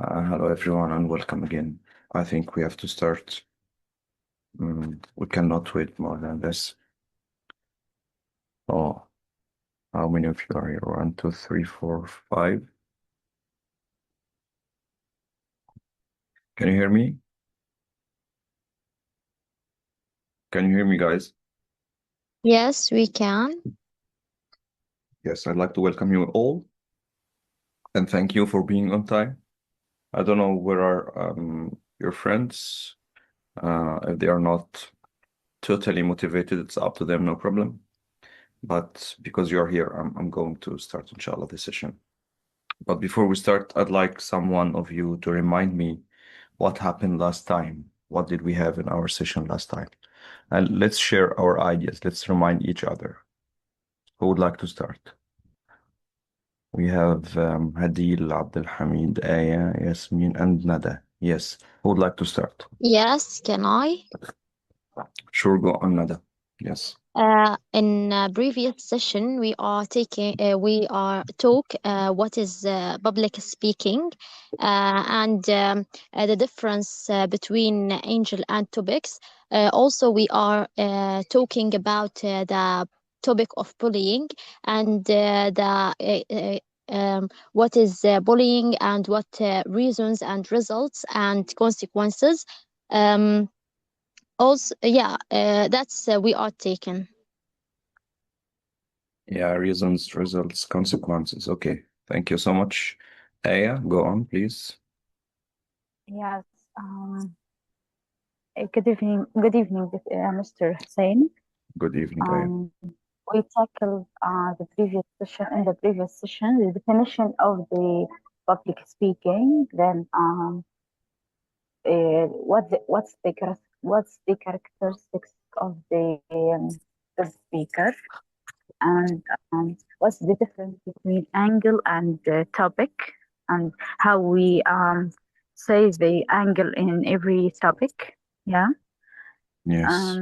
Hello everyone and welcome again. I think we have to start. We cannot wait more than this. Oh, how many of you are here? 1, 2, 3, 4, 5. Can you hear me? Can you hear me, guys? Yes, we can. Yes, I'd like to welcome you all and thank you for being on time. I don't know where are your friends. If they are not totally motivated, it's up to them, no problem. But because you're here, I'm going to start, inshallah, this session. But before we start, I'd like someone of you to remind me what happened last time. What did we have in our session last time? And let's share our ideas. Let's remind each other. Who would like to start? We have Hadil, Abdul Hamid, Aya, Yasmin, and Nada. Yes. Who would like to start? Yes, can I? Sure, go on, Nada. Yes. In previous session, we are talk what is public speaking, and the difference between angel and topics. Also, we are talking about the topic of bullying and what is bullying and what reasons and results and consequences. Um, Also, yeah, that's we are taken. Yeah, reasons, results, consequences. Okay. Thank you so much. Aya, go on, please. Yes. Good evening, Mr. Hussein. Good evening, Aya. We tackled in the previous session, the definition of the public speaking. Then, what's the characteristics of the speaker, and what's the difference between angle and topic, and how we say the angle in every topic. Yeah. Yes.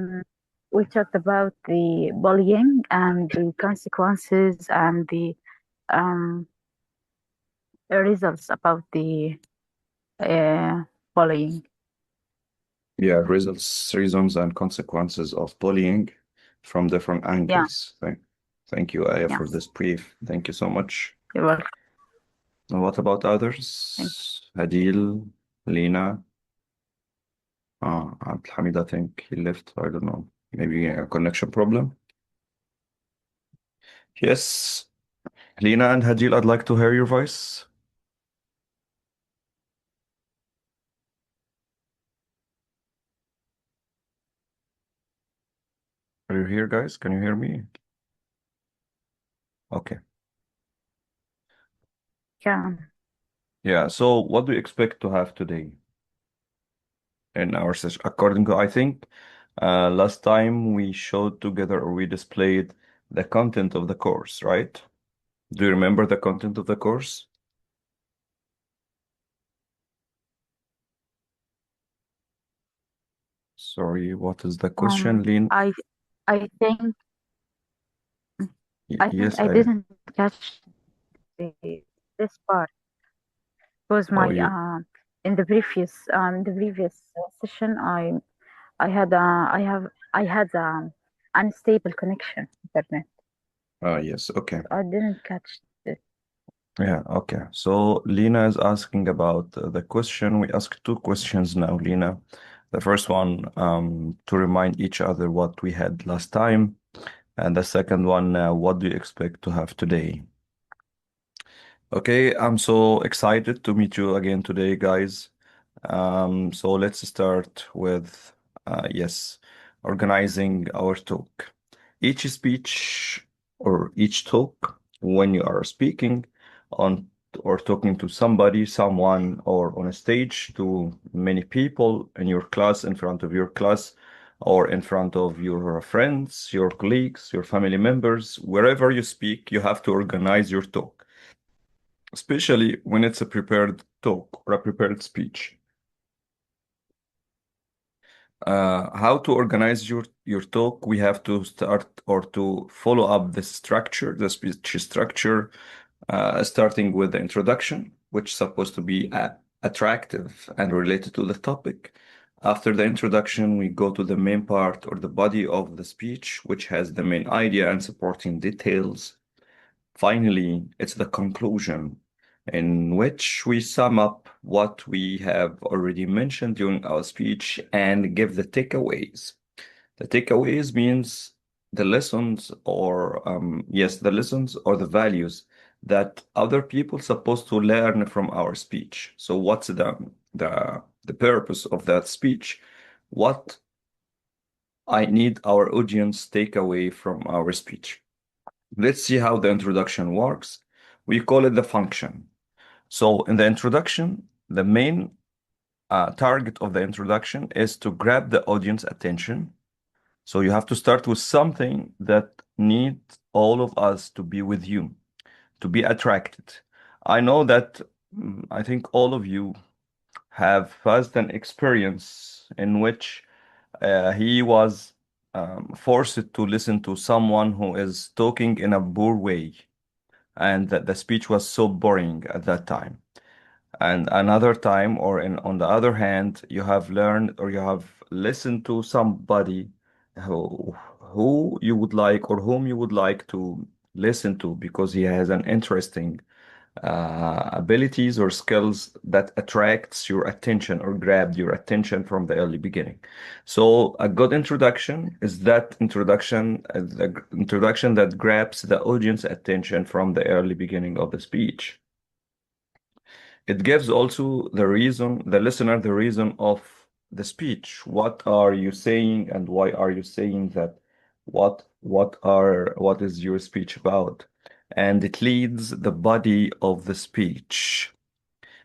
We talked about the bullying and the consequences and the um, results about the uh, bullying. Yeah, results, reasons, and consequences of bullying from different Yeah, angles. Thank you, Aya, yeah. for this brief. Thank you so much. You're welcome. And what about Thank others? Hadil, Lena, Abdul Hamid, I think he left. I don't know. Maybe a connection problem. Yes, Lena and Hadil, I'd like to hear your voice. Are you here, guys? Can you hear me? Okay. you. Yeah. Yeah, so what do you expect to have today in our session? According to, I think, last time we showed together or we displayed the content of the course, right? Do you remember the content of the course? Sorry, what is the question, Lynn? I think Yes, I I. didn't catch this part because Oh, my you. in the previous session I had unstable connection internet. Yes, okay. I didn't catch it. Yeah, okay. So Lena is asking about the question. We asked two questions now, Lena. The first one, to remind each other what we had last time. And the second one, what do you expect to have today? Okay, I'm so excited to meet you again today, guys. So let's start with, yes, organizing our talk. Each speech or each talk, when you are speaking on or talking to somebody, someone, or on a stage to many people in your class, in front of your class, or in front of your friends, your colleagues, your family members, wherever you speak, you have to organize your talk, especially when it's a prepared talk or a prepared speech. How to organize your talk? We have to start or to follow up the structure, the speech structure, starting with the introduction, which is supposed to be attractive and related to the topic. After the introduction, we go to the main part or the body of the speech, which has the main idea and supporting details. Finally, it's the conclusion, in which we sum up what we have already mentioned during our speech and give the takeaways. The takeaways means the lessons or the lessons or the values that other people supposed to learn from our speech. So what's the purpose of that speech? What I need our audience take away from our speech. Let's see how the introduction works. We call it the function. So in the introduction, the main target of the introduction is to grab the audience attention. So you have to start with something that needs all of us to be with you, to be attracted. I know that I think all of you have faced an experience in which he was forced to listen to someone who is talking in a poor way, and that the speech was so boring at that time. And another time, or on the other hand, you have learned or you have listened to somebody who you would like or whom you would like to listen to because he has an interesting abilities or skills that attracts your attention or grabbed your attention from the early beginning. So a good introduction is that introduction, the introduction that grabs the audience attention from the early beginning of the speech. It gives also the listener the reason of the speech. What are you saying and why are you saying that? What is your speech about? And it leads the body of the speech.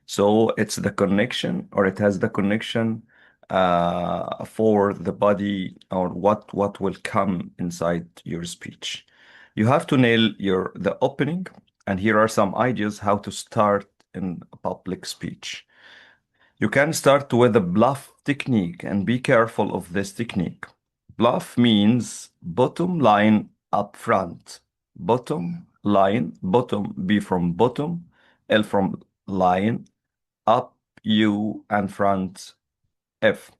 So it's the connection, or it has the connection for the body, or what will come inside your speech. You have to nail the opening, and here are some ideas how to start in a public speech. You can start with a bluff technique, and be careful of this technique. Bluff means bottom line up front. Bottom line, bottom, B from bottom, L from line, up, U, and front, F.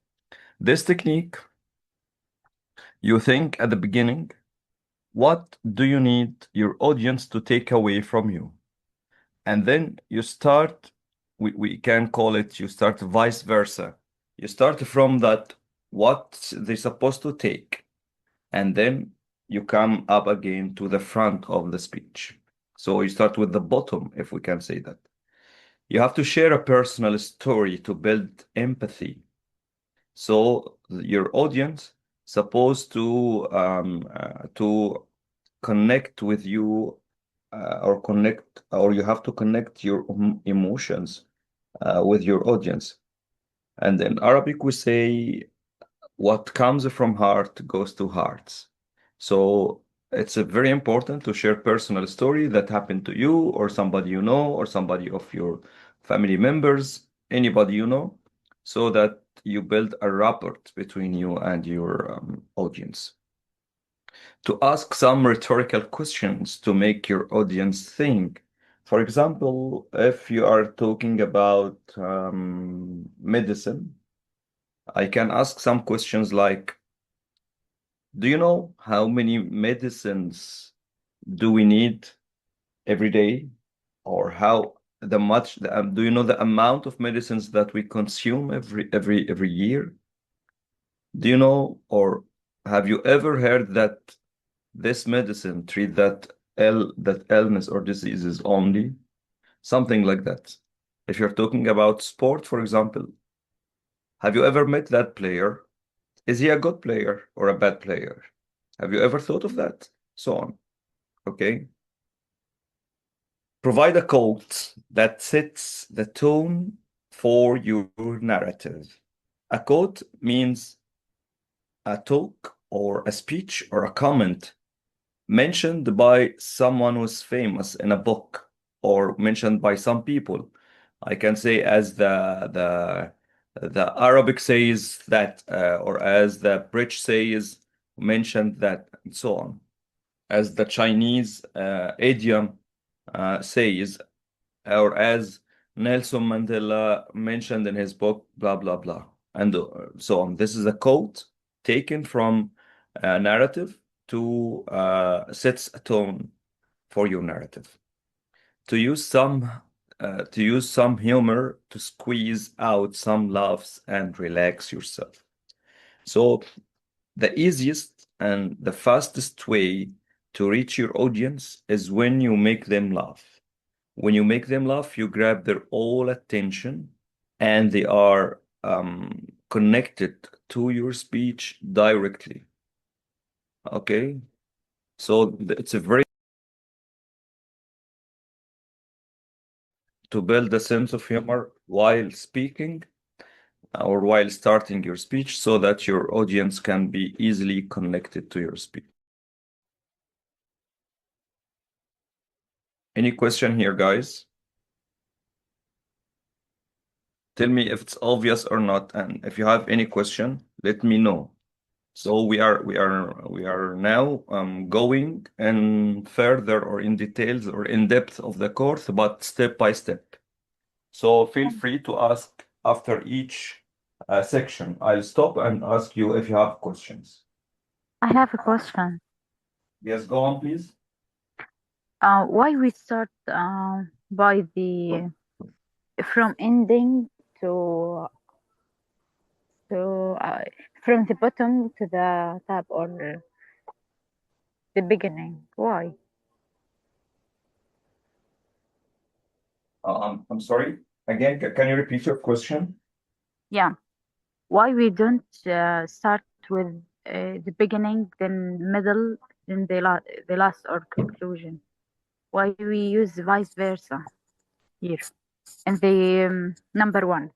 This technique, you think at the beginning, what do you need your audience to take away from you? And then you start, we can call it, you start vice versa. You start from that, what they're supposed to take, and then you come up again to the front of the speech. So you start with the bottom, if we can say that. You have to share a personal story to build empathy. So your audience supposed to connect with you, or you have to connect your emotions with your audience. And in Arabic, we say, what comes from heart goes to hearts. So it's very important to share personal story that happened to you or somebody you know or somebody of your family members, anybody you know, so that you build a rapport between you and your audience. To ask some rhetorical questions to make your audience think. For example, if you are talking about medicine, I can ask some questions like, do you know how many medicines do we need every day? Or do you know the amount of medicines that we consume every year? Do you know, or have you ever heard that this medicine treat that illness or diseases only? Something like that. If you're talking about sport, for example, have you ever met that player? Is he a good player or a bad player? Have you ever thought of that? So on. Okay. Provide a quote that sets the tone for your narrative. A quote means a talk or a speech or a comment mentioned by someone who's famous in a book or mentioned by some people. I can say as the Arabic says that, or as the British says, mentioned that, and so on. As the Chinese idiom says, or as Nelson Mandela mentioned in his book, blah, blah, blah, and so on. This is a quote taken from a narrative to sets a tone for your narrative. To use some humor to squeeze out some laughs and relax yourself. So the easiest and the fastest way to reach your audience is when you make them laugh. When you make them laugh, you grab their all attention and they are connected to your speech directly. Okay? So it's a very to build a sense of humor while speaking or while starting your speech so that your audience can be easily connected to your speech. Any question here, guys? Tell me if it's obvious or not, and if you have any question, let me know. So we are now going in further or in details or in depth of the course, but step by step. So feel free to ask after each section. I'll stop and ask you if you have questions. I have a question. Yes, go on, please. Why we start by the from ending to from the bottom to the top or the beginning? Why? I'm sorry. Again, can you repeat your question? Yeah. Why we don't start with the beginning, then middle, then the last or conclusion? Why we use vice versa here in the number one?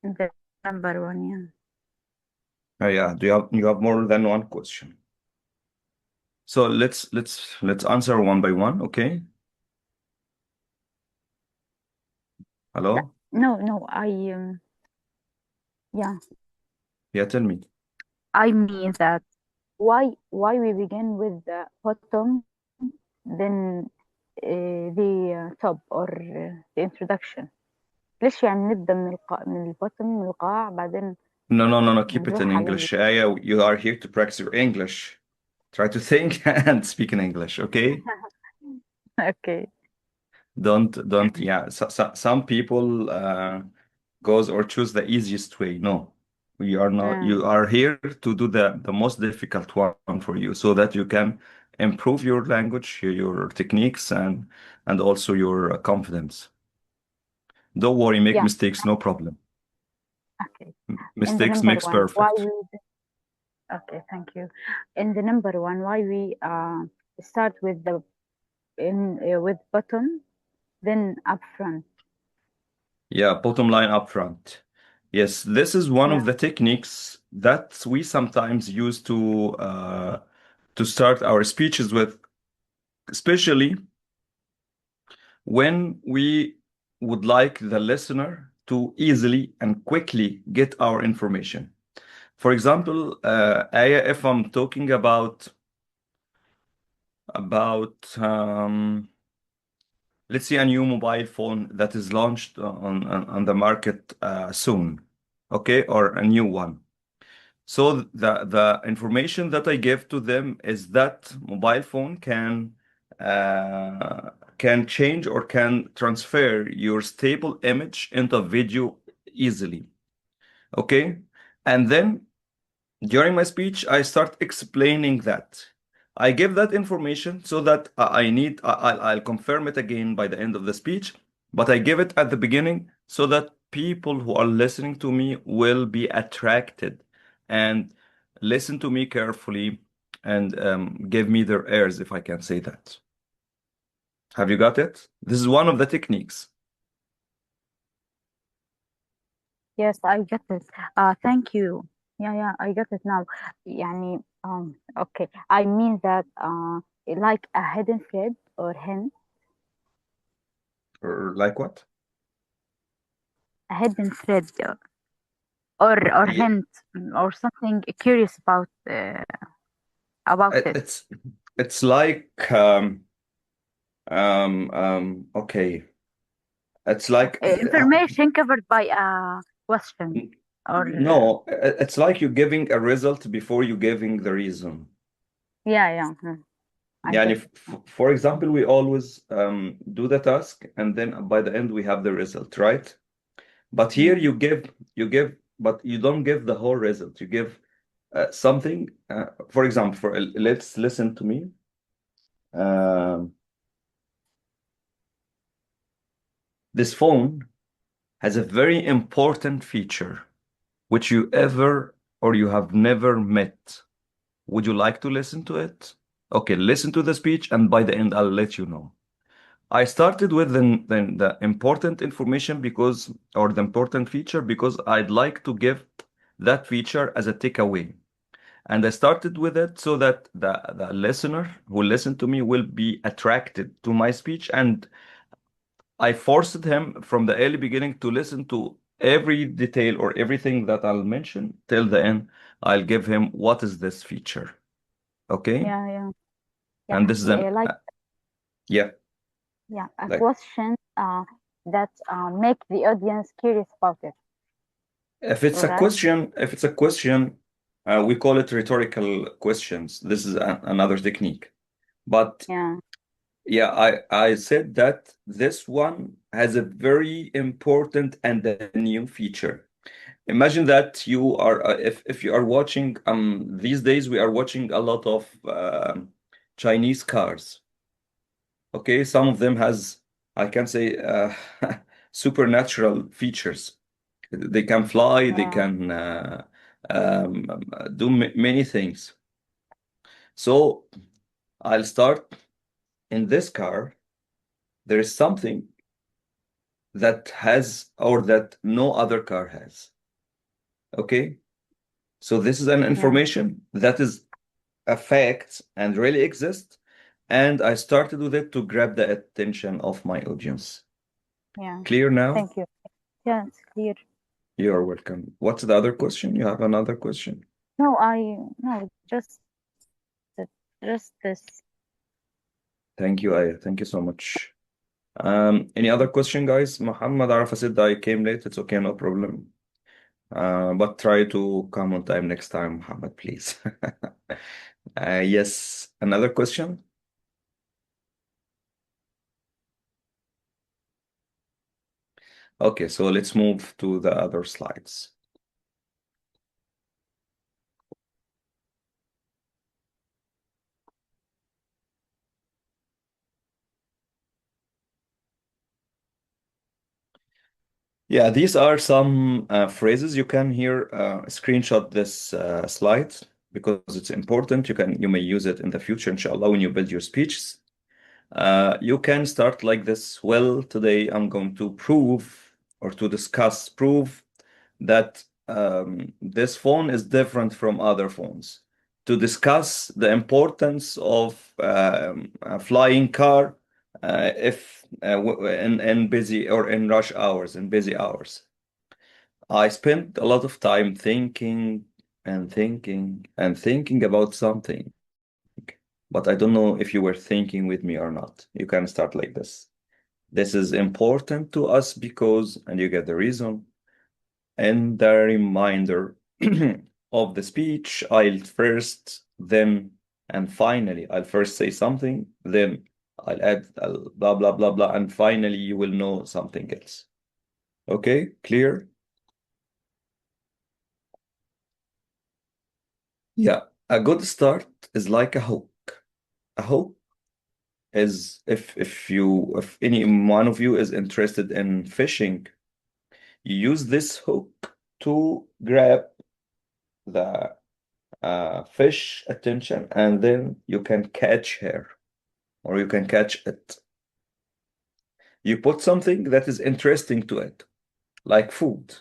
In the number one, yeah. Yeah. Do you have more than one question? So let's answer one by one, okay? Hello? No, yeah. Yeah, tell me. I mean that why we begin with the bottom, then the top or the introduction. ليش يعني نبدأ من البottom من القاع بعدين No. Keep it نروح in على English. Yeah, you are here to practice your English. Try to think and speak in English, okay? okay. Don't yeah. Some people goes or choose the easiest way. No, we are not. You are here to do the most difficult one for you, so that you can improve your language, your techniques, and also your confidence. Don't worry, make Yeah. mistakes, no problem. Okay. Mistakes In the number makes one, why perfect. we okay, thank you. In the number one, why we start with the with bottom, then up front. Yeah, bottom line up front. Yes, this is one Yeah. of the techniques that we sometimes use to start our speeches with, especially when we would like the listener to easily and quickly get our information. For example, Aya, if I'm talking about let's say a new mobile phone that is launched on the market soon, okay, or a new one. So the information that I give to them is that mobile phone can change or can transfer your stable image into video easily. Okay? And then during my speech, I start explaining that. I give that information so that I'll confirm it again by the end of the speech, but I give it at the beginning so that people who are listening to me will be attracted and listen to me carefully and give me their ears, if I can say that. Have you got it? This is one of the techniques. Yes, I get it. Thank you. Yeah, I get it now. يعني okay. I mean that like a hidden thread or hint. Or like what? A hidden thread or Yeah, hint or something curious about it. it's like okay. It's like Information covered by a question or no, it's like you're giving a result before you giving the reason. yeah. I Yeah, and get if, for example, we always do the task and then by the end we have the result, right? But here Yeah. you give, but you don't give the whole result. You give something. For example, let's listen to me. This phone has a very important feature which you ever or you have never met. Would you like to listen to it? Okay, listen to the speech, and by the end, I'll let you know. I started with the important information because, or the important feature, because I'd like to give that feature as a takeaway. And I started with it so that the listener who listened to me will be attracted to my speech. And I forced him from the early beginning to listen to every detail or everything that I'll mention till the end. I'll give him what is this feature. Okay? Yeah. And this is an Like yeah, a like question that make the audience curious about it. if it's a Right? question, we call it rhetorical questions. This is another technique. But Yeah. yeah, I said that this one has a very important and a new feature. Imagine that you are if you are watching these days we are watching a lot of Chinese cars. Okay, some of them has I can say supernatural features. They can fly, they Yeah. can do many things. So I'll start in this car. There is something that has or that no other car has. Okay, so this is an information that is a fact and really exists, and I started with it to grab the attention of my audience. Yeah. Clear now? Thank you. Yeah, it's clear. You're welcome. What's the other question? You have another question? No, just this. Thank you, Aya. Thank you so much. Any other question, guys? Muhammad Arafa said I came late. It's okay, no problem. But try to come on time next time, Muhammad, please. Yes, another question? Okay, so let's move to the other slides. Yeah, these are some phrases. You can here screenshot this slide because it's important. You may use it in the future, inshallah, when you build your speeches. You can start like this. Well, today I'm going to prove or to prove that this phone is different from other phones. To discuss the importance of a flying car if in busy or in rush hours, in busy hours. I spent a lot of time thinking and thinking and thinking about something, but I don't know if you were thinking with me or not. You can start like this. This is important to us because, and you get the reason, and the reminder of the speech, I'll first, then, and finally, I'll first say something, then I'll add blah, blah, blah, blah, and finally you will know something else. Okay, clear? Yeah, a good start is like a hook. A hook is if any one of you is interested in fishing, you use this hook to grab the fish attention, and then you can catch her or you can catch it. You put something that is interesting to it, like food.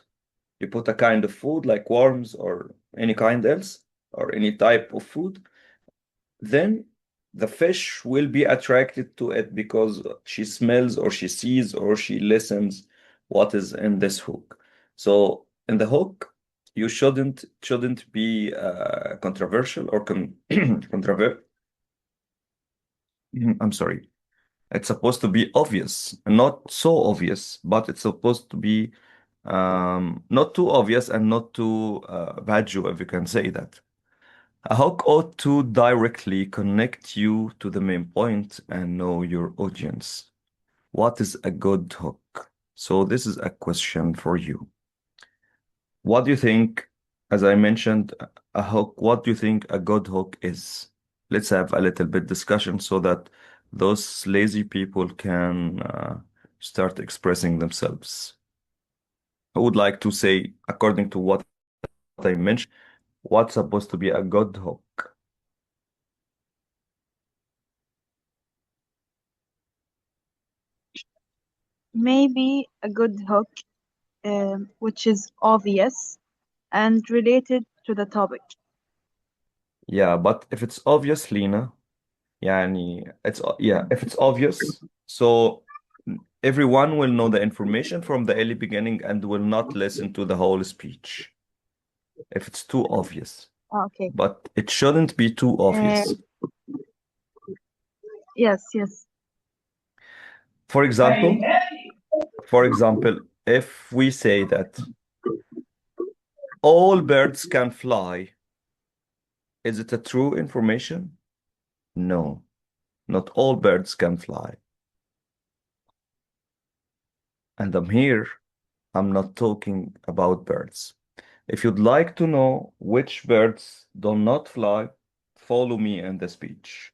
You put a kind of food like worms or any kind else or any type of food, then the fish will be attracted to it because she smells or she sees or she listens what is in this hook. So in the hook, you shouldn't be controversial or controversial. I'm sorry. It's supposed to be obvious, not so obvious, but it's supposed to be not too obvious and not too bad, if you can say that. A hook ought to directly connect you to the main point and know your audience. What is a good hook? So this is a question for you. What do you think, as I mentioned, a hook, what do you think a good hook is? Let's have a little bit discussion so that those lazy people can start expressing themselves. I would like to say, according to what I mentioned, what's supposed to be a good hook? Maybe a good hook, which is obvious and related to the topic. Yeah, but if it's obvious, Lena, if it's obvious, so everyone will know the information from the early beginning and will not listen to the whole speech if it's too obvious. Okay. But it shouldn't be too obvious. Yes, yes. For example, if we say that all birds can fly, is it a true information? No, not all birds can fly. And I'm not talking about birds. If you'd like to know which birds do not fly, follow me in the speech.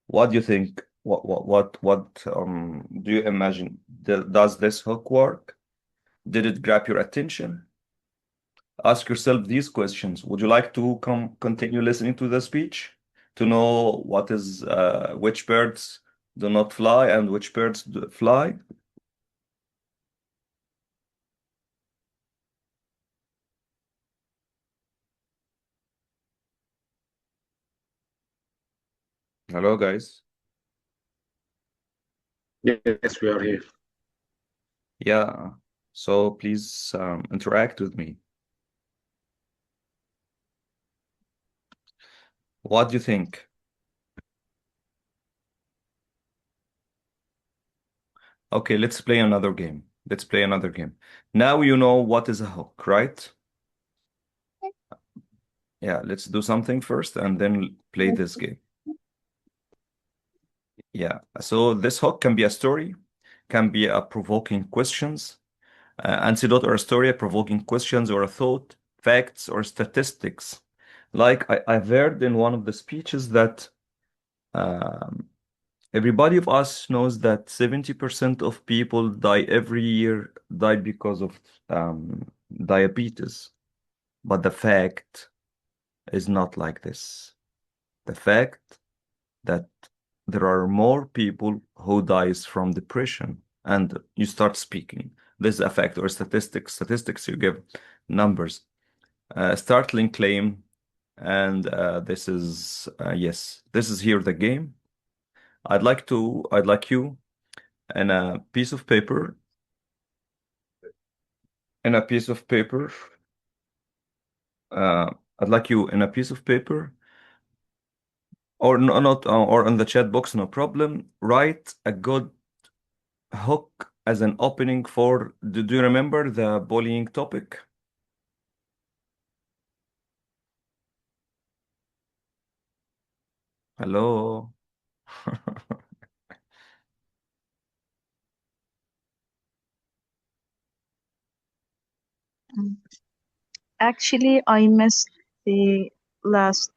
What do you think? What do you imagine? Does this hook work? Did it grab your attention? Ask yourself these questions. Would you like to continue listening to the speech to know which birds do not fly and which birds do fly? Hello, guys. Yes, we are here. Yeah. So please interact with me. What do you think? Okay, let's play another game. Let's play another game. Now you know what is a hook, right? Yeah, let's do something first and then play this game. Yeah, so this hook can be a story, can be a provoking questions, anecdote or a story, a provoking questions or a thought, facts or statistics. Like I've heard in one of the speeches that everybody of us knows that 70% of people die every year, die because of diabetes. But the fact is not like this. The fact that there are more people who dies from depression, and you start speaking. This is a fact or statistics. Statistics, you give numbers. Startling claim, and this is yes, this is here the game. I'd like you in a piece of paper, I'd like you in a piece of paper, or no, not or in the chat box, no problem. Write a good hook as an opening for. Do you remember the bullying topic? Hello. Actually, I missed the last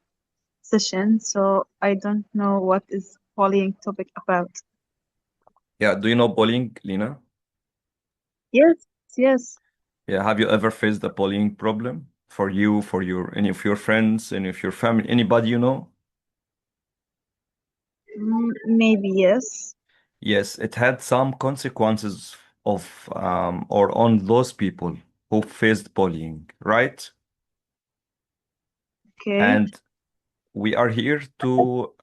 session, so I don't know what is bullying topic about. Yeah, do you know bullying, Lena? Yes, yes. Yeah, have you ever faced a bullying problem for you, for any of your friends, any of your family, anybody you know? Maybe yes. Yes, it had some consequences of or on those people who faced bullying, right? Okay. And we are here to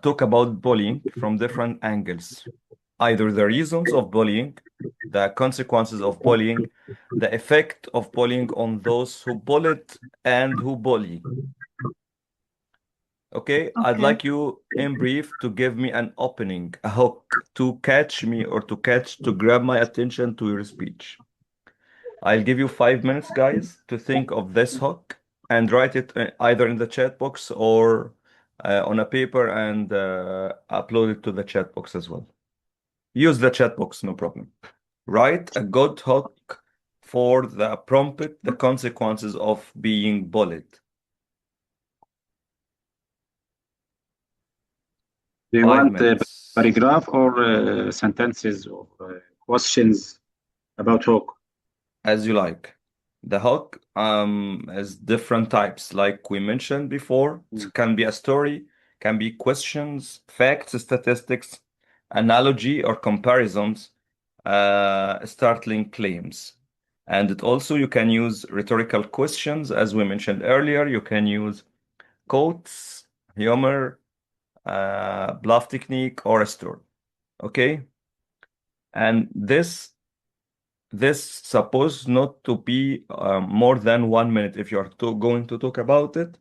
talk about bullying from different angles. Either the reasons of bullying, the consequences of bullying, the effect of bullying on those who bullied and who bully. Okay, I'd Okay. like you in brief to give me an opening, a hook to catch me or to grab my attention to your speech. I'll give you 5 minutes, guys, to think of this hook and write it either in the chat box or on a paper and upload it to the chat box as well. Use the chat box, no problem. Write a good hook for the prompt, the consequences of being bullied. Do you 5 want minutes. paragraph or sentences or questions about hook? As you like. The hook has different types, like we mentioned before. It can be a story, can be questions, facts, statistics, analogy or comparisons, startling claims. And it also you can use rhetorical questions, as we mentioned earlier. You can use quotes, humor, bluff technique, or a story. Okay? And this supposed not to be more than 1 minute. If you're going to talk about it,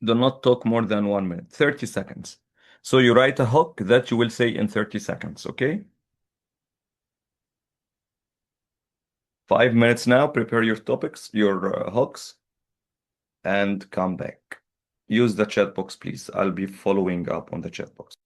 do not talk more than 1 minute, 30 seconds. So you write a hook that you will say in 30 seconds, okay? 5 minutes now, prepare your topics, your hooks, and come back. Use the chat box, please. I'll be following up on the chat box.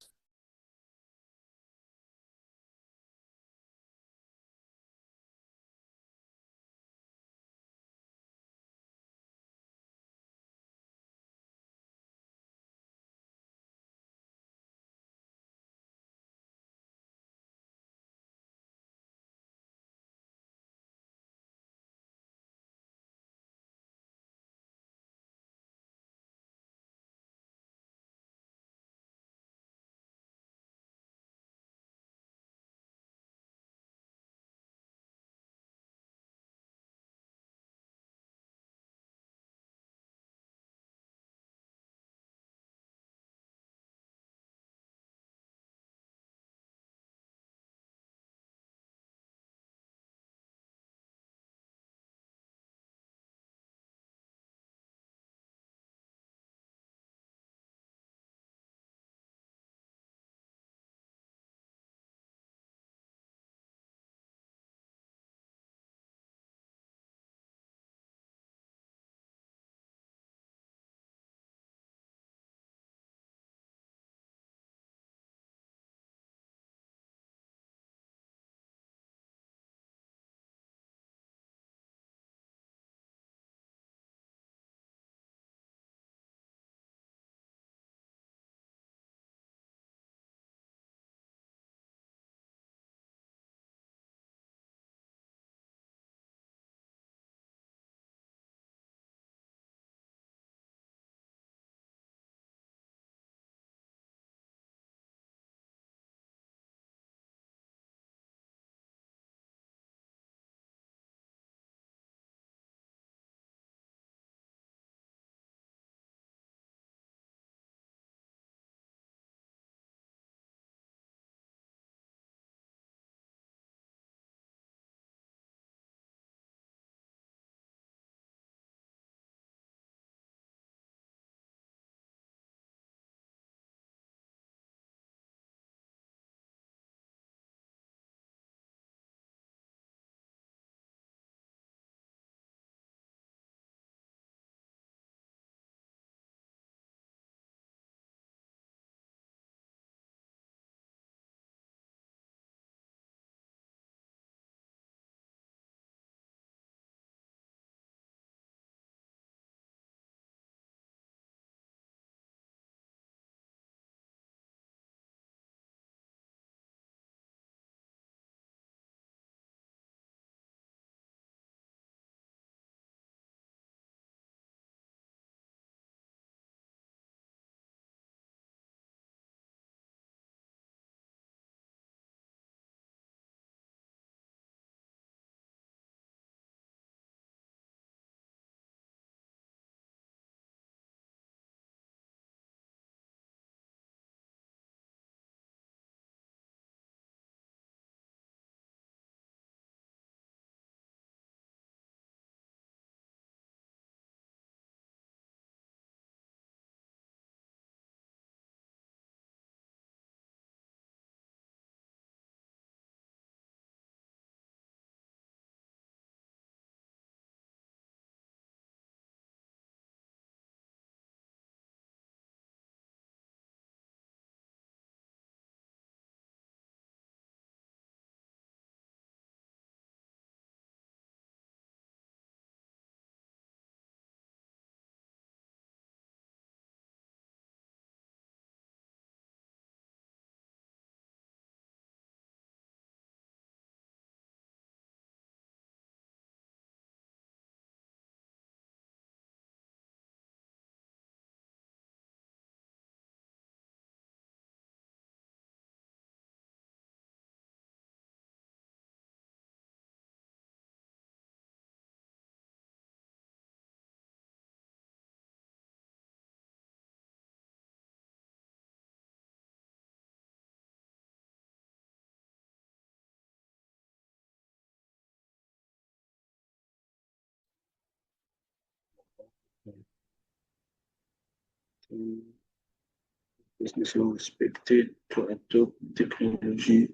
business law expected to adopt technology.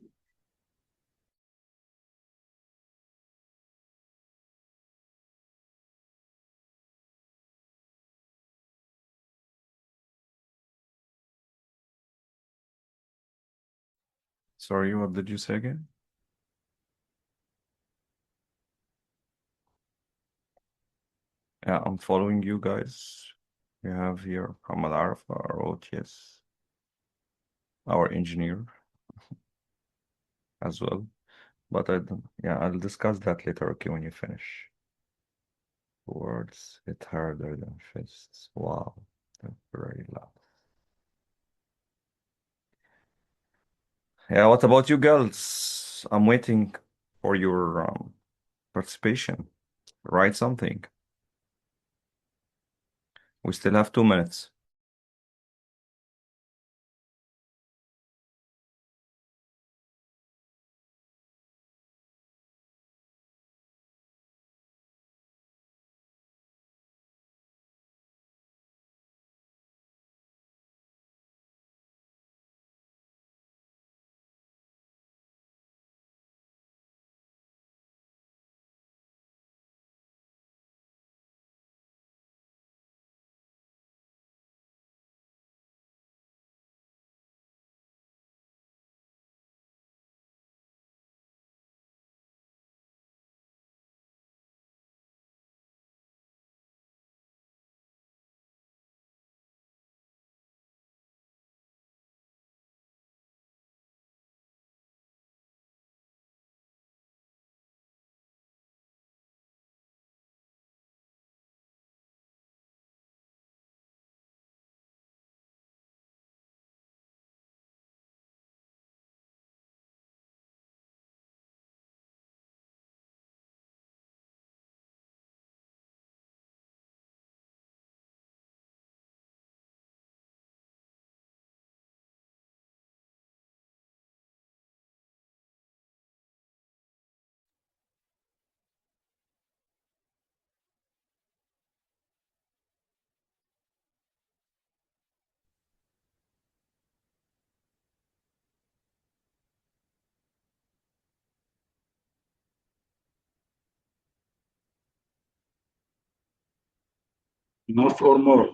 Sorry, what did you say again? Yeah, I'm following you guys. We have here Muhammad Arafa wrote yes. Our engineer as well. But I don't, yeah, I'll discuss that later, okay, when you finish. Words hit harder than fists. Wow, that's very loud. Yeah, what about you girls? I'm waiting for your participation. Write something. We still have 2 minutes. Enough or more?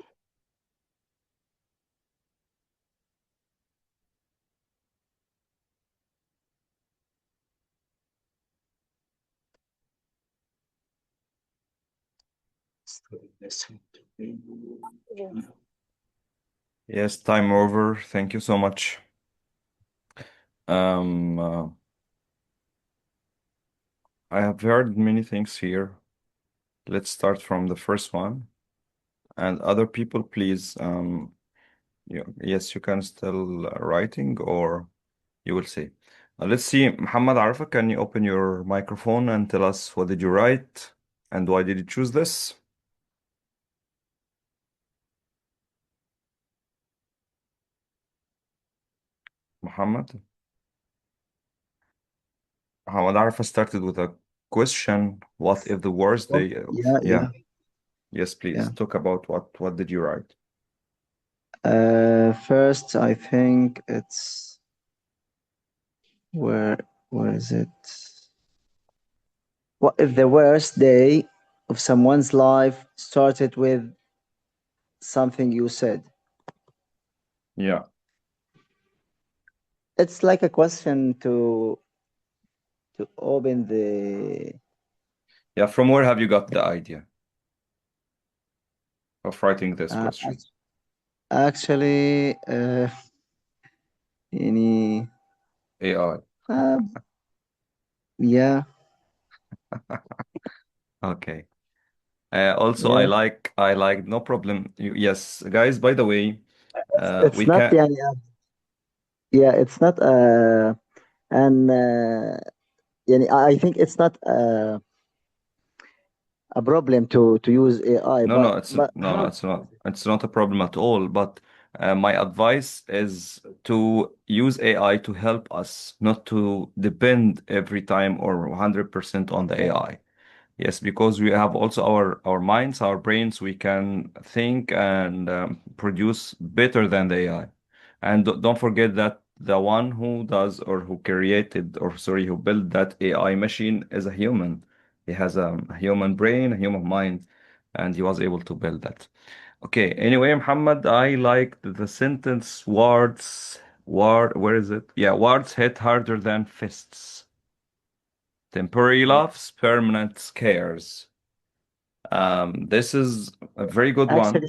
Yes, time over. Thank you so much. I have heard many things here. Let's start from the first one. And other people, please, yes, you can still writing or you will see. Let's see, Muhammad Arafa, can you open your microphone and tell us what did you write and why did you choose this? Muhammad? Muhammad Arafa started with a question. What if the worst day of, Yeah. Yes, please. Yeah. Talk about what did you write? First, I think it's where is it? What if the worst day of someone's life started with something you said? Yeah. It's like a question to open the Yeah, from where have you got the idea of writing this uh, question? actually any AI. yeah. Okay. Also, I Yeah. like no problem. Yes, guys, by the way, It's we not can yeah, it's not and يعني I think it's not a problem to use AI, no, but no, it's not a problem at all. But my advice is to use AI to help us, not to depend every time or 100% on the AI. Yes, because we have also our minds, our brains, we can think and produce better than the AI. And don't forget that the one who does or who created or sorry, who built that AI machine is a human. He has a human brain, a human mind, and he was able to build that. Okay, anyway, Muhammad, I like the sentence where is it? Yeah, words hit harder than fists. Temporary Yeah. laughs, permanent scares. This is a very good Actually, one.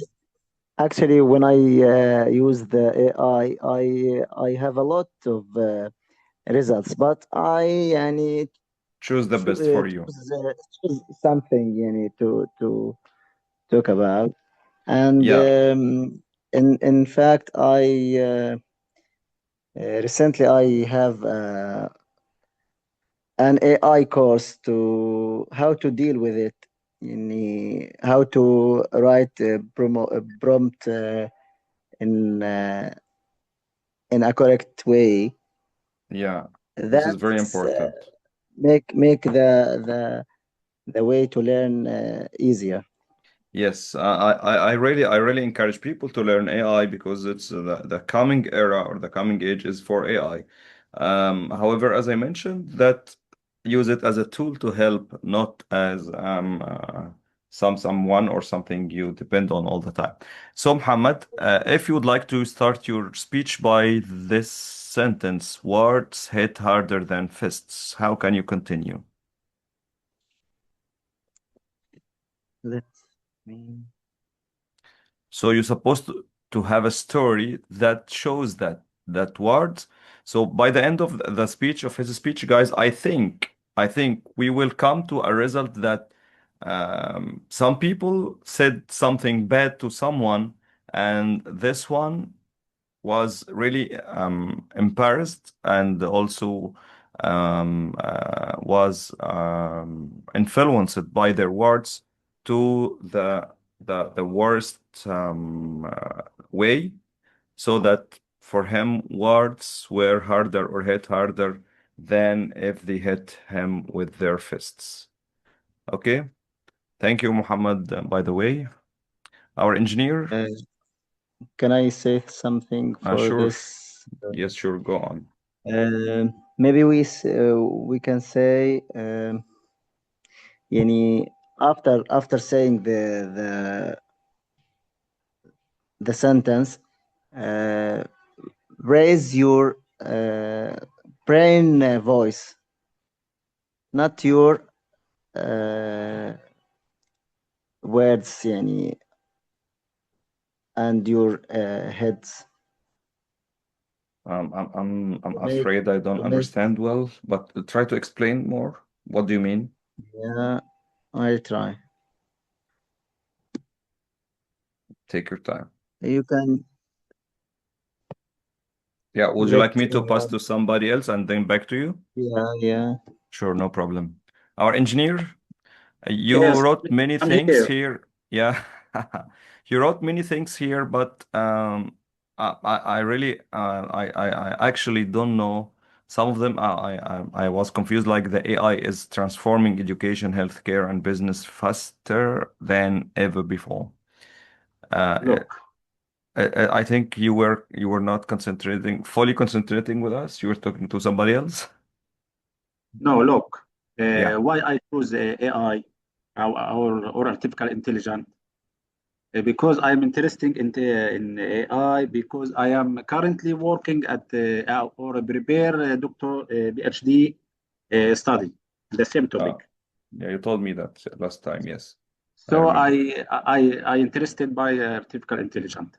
actually, when I use the AI, I have a lot of results, but I يعني Choose the best for you. choose something to talk about. And Yeah, in fact, I recently I have an AI course to how to deal with it, how to write a prompt in uh, in a correct way. yeah. This is very That's important. make the way to learn easier. Yes, I really encourage people to learn AI because it's the coming era or the coming age is for AI. However, as I mentioned, that use it as a tool to help, not as someone or something you depend on all the time. So, Muhammad, if you would like to start your speech by this sentence, words hit harder than fists, how can you continue? Let me. So you're supposed to have a story that shows that words. So by the end of the speech of his speech, guys, I think we will come to a result that some people said something bad to someone, and this one was really embarrassed and also was influenced by their words to the worst way, so that for him words were harder or hit harder than if they hit him with their fists. Okay, thank you, Muhammad. By the way, our engineer. Uh, can I say something for Sure. this? Yes, sure. Go on. Maybe we can say يعني after saying the sentence, uh, raise your brain voice, not your words يعني and your heads I'm to afraid I don't make. understand well, but try to explain more. What do you mean? Yeah, I'll try. Take your time. You can Yeah, would you let like me to pass to somebody else and then back to you? yeah. Sure, no problem. Our engineer, you Yes, wrote many I'm things here. here. Yeah, you wrote many things here, but I really I actually don't know some of them. I was confused. Like the AI is transforming education, healthcare, and business faster than ever before. Uh, Look, I think you were not fully concentrating with us. You were talking to somebody else. no, look. Yeah. Why I choose AI or artificial intelligence? Because I'm interested in AI because I am currently working at or prepare doctor PhD study the same Uh, topic. yeah, you told me that last time. Yes, I So remember. I interested by artificial intelligence.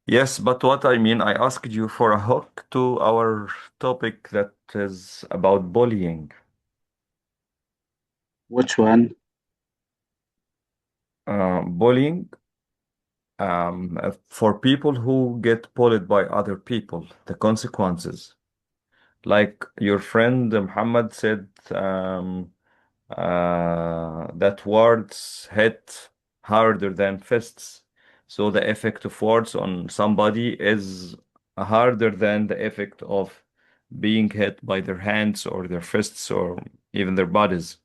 Yes, but what I mean, I asked you for a hook to our topic that is about bullying. Which one? Bullying, for people who get bullied by other people, the consequences. Like your friend Muhammad said, that words hit harder than fists. So the effect of words on somebody is harder than the effect of being hit by their hands or their fists or even their bodies.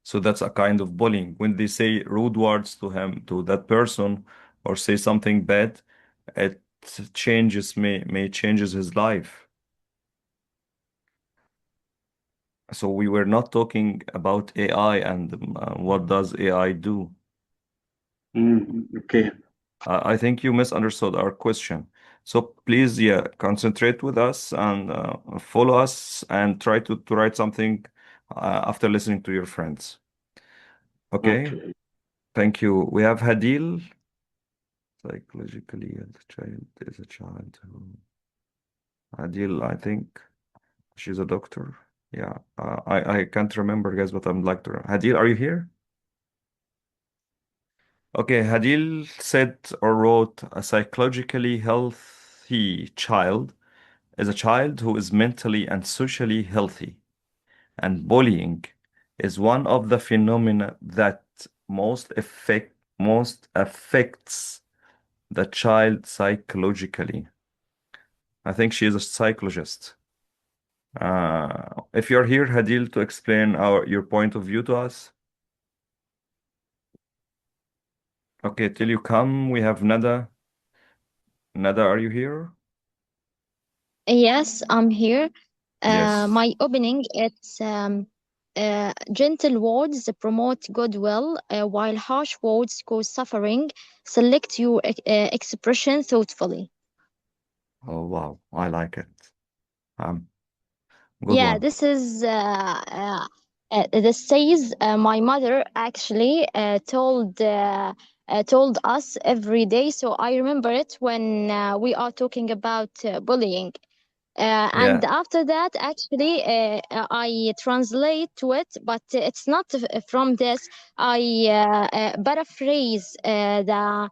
So that's a kind of bullying. When they say rude words to him, to that person, or say something bad, it may changes his life. So we were not talking about AI and what does AI do. Okay. I think you misunderstood our question. So please, yeah, concentrate with us and follow us and try to write something after listening to your friends. Okay? Okay. Thank you. We have Hadil. Psychologically, the child is a child who... Hadil, I think she's a doctor. Yeah, I can't remember, guys, but I'm like to... Hadil, are you here? Okay, Hadil said or wrote, a psychologically healthy child is a child who is mentally and socially healthy. And bullying is one of the phenomena that most affects the child psychologically. I think she is a psychologist. If you're here, Hadil, to explain your point of view to us. Okay, till you come, we have Nada. Nada, are you here? Yes, I'm here. Yes. My opening, it's gentle words promote goodwill, while harsh words cause suffering. Select your expression thoughtfully. Oh, wow. I like it. Good Yeah, one. this says my mother actually told us every day. So I remember it when we are talking about bullying. And Yeah. after that, actually, I translate to it, but it's not from this. I paraphrase the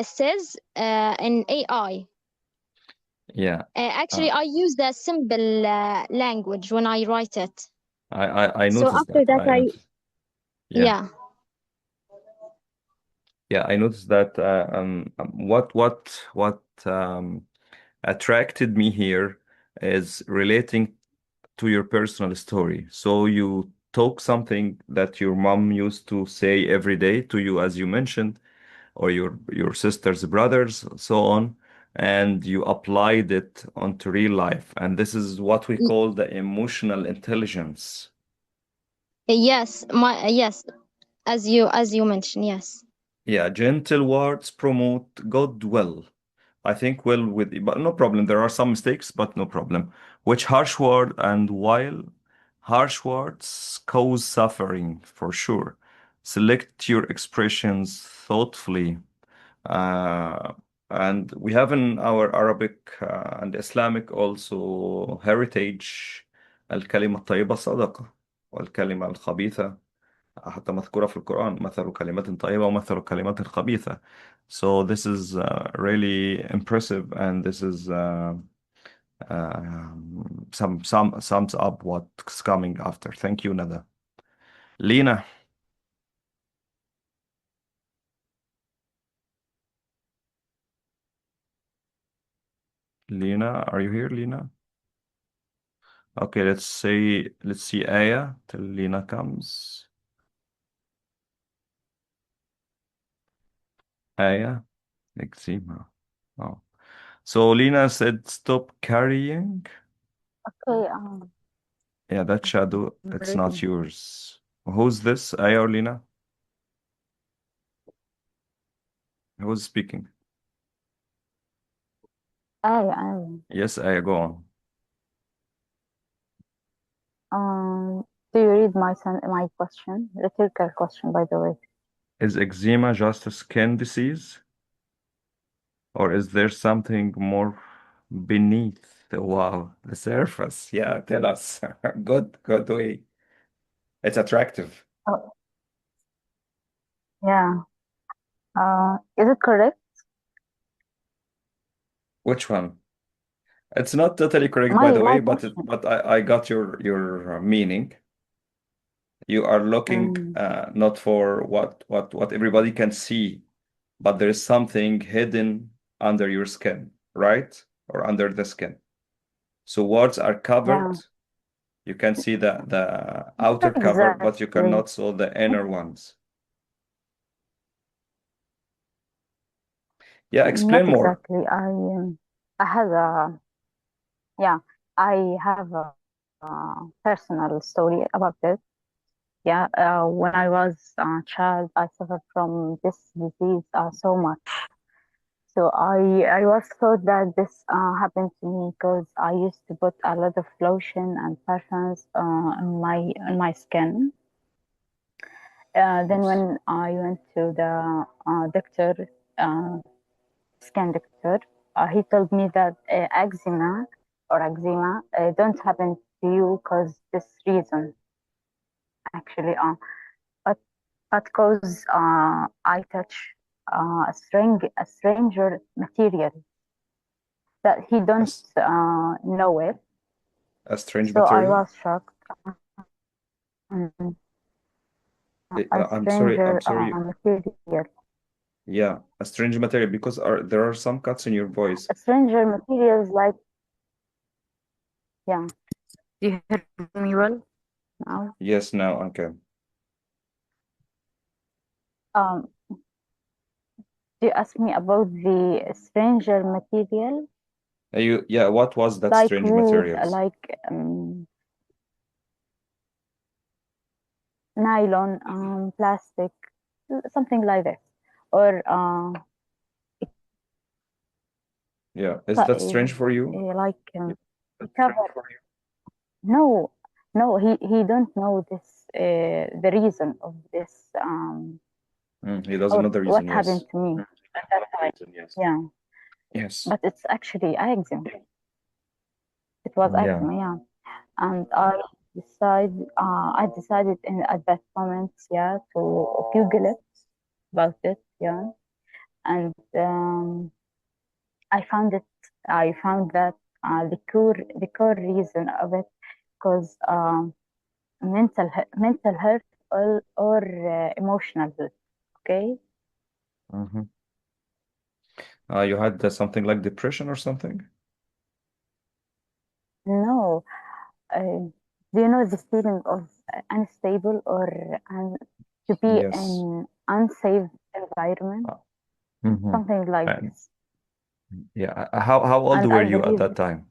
says in AI. Yeah. Actually, I use the simple language when I write it. I So noticed after that. that, I noticed. Yeah. yeah, Yeah, I noticed that what attracted me here is relating to your personal story. So you talk something that your mom used to say every day to you, as you mentioned, or your sisters, brothers, so on, and you applied it onto real life. And this is what we Y- call the emotional intelligence. yes, as you mentioned, yes. Yeah, gentle words promote goodwill. I think well but no problem. There are some mistakes, but no problem. Which harsh word and while harsh words cause suffering for sure. Select your expressions thoughtfully. Uh, and we have in our Arabic and Islamic also heritage الكلمة الطيبة صدقة والكلمة الخبيثة حتى مذكورة في القرآن مثل كلمات طيبة ومثل كلمات خبيثة. So this is really impressive, and this is sums up what's coming after. Thank you, Nada. Lena. Lena, are you here, Lena? Okay, let's see Aya till Lena comes. Aya, eczema. Oh. So Lena said stop carrying. Okay, Yeah, that shadow, it's not reading. yours. Who's this, Aya or Lena? Who's speaking? I Yes, Aya, go on. do you read my question? Rhetorical question, by the way. Is eczema just a skin disease? Or is there something more beneath the surface? Yeah, tell us. Good way. It's attractive. Oh, yeah. Is it correct? Which one? It's not totally correct, by My the way, question. but I got your meaning. You are looking not for what everybody can see, but there is something hidden under your skin, right? Or under the skin. So words are covered, Yeah. You can see the outer cover, but you Exactly. cannot see the inner ones. Yeah, explain Not more. exactly. I have a yeah. I have a personal story about it. Yeah. When I was a child, I suffered from this disease so much. So I was thought that this happened to me because I used to put a lot of lotion and perfumes on my skin. Then Yes. when I went to the doctor, skin doctor, he told me that eczema don't happen to you because this reason actually but cause I touch a stranger material that he A, don't s- know it. a strange So I material. was shocked. Mm, a I'm sorry. stranger I'm sorry. material. Yeah, a strange material because there are some cuts in your voice. A stranger materials like yeah. Do you hear me well now? Yes, now okay. Um, do you ask me about the stranger material Yeah, what was that like strange wood, materials? like nylon, plastic, something like that, or Yeah, is that strange for you? like cover. No, no, he don't know this the reason of this He doesn't or know the what reason. happened Yes. to me at that time. Yeah, Yes. but it's actually eczema. It was Yeah. eczema, yeah. And I decided in at that moment, yeah, to Google it about it, yeah, and I found it. I found that the core reason of it because mental health or emotional health. Okay, Mm-hmm. You had something like depression or something? no, do you know the feeling of unstable or to be Yes. in unsafe environment, Mm-hmm. something like And this. yeah, how old And were I you at believe that time?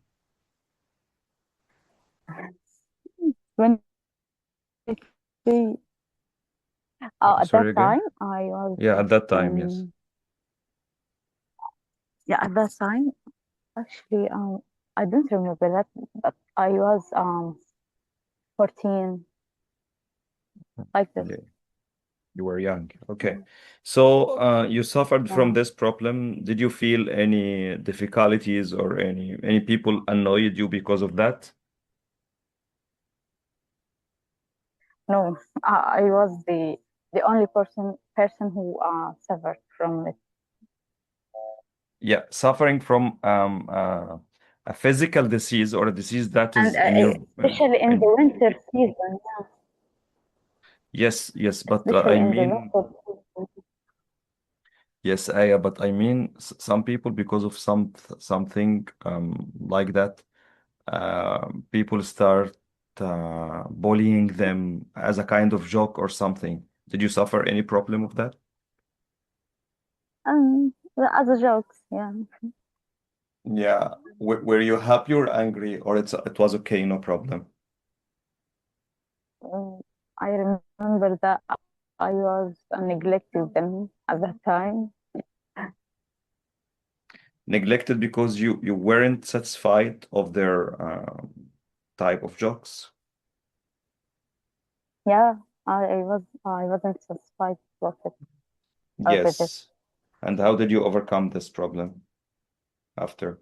23. At Sorry that again? time, I was Yeah, at that time, yes. yeah. At that time, actually, I don't remember that, but I was 14, like this. Yeah, you were young. Okay. So, you suffered from Yeah. this problem. Did you feel any difficulties or any people annoyed you because of that? No, I was the only person who suffered from it. Yeah, suffering from a physical disease or a disease that And is in your especially in the winter season, yeah, yes, but especially I in the mean winter season. yes, Aya, but I mean some people because of something like that, people start bullying them as a kind of joke or something. Did you suffer any problem with that? The other jokes, yeah. Yeah. Were you happy or angry, or it was okay, no problem? Um, I remember that I was neglecting them at that time. Neglected because you weren't satisfied of their type of jokes. Yeah, I wasn't satisfied with it with it. Yes. And how did you overcome this problem after?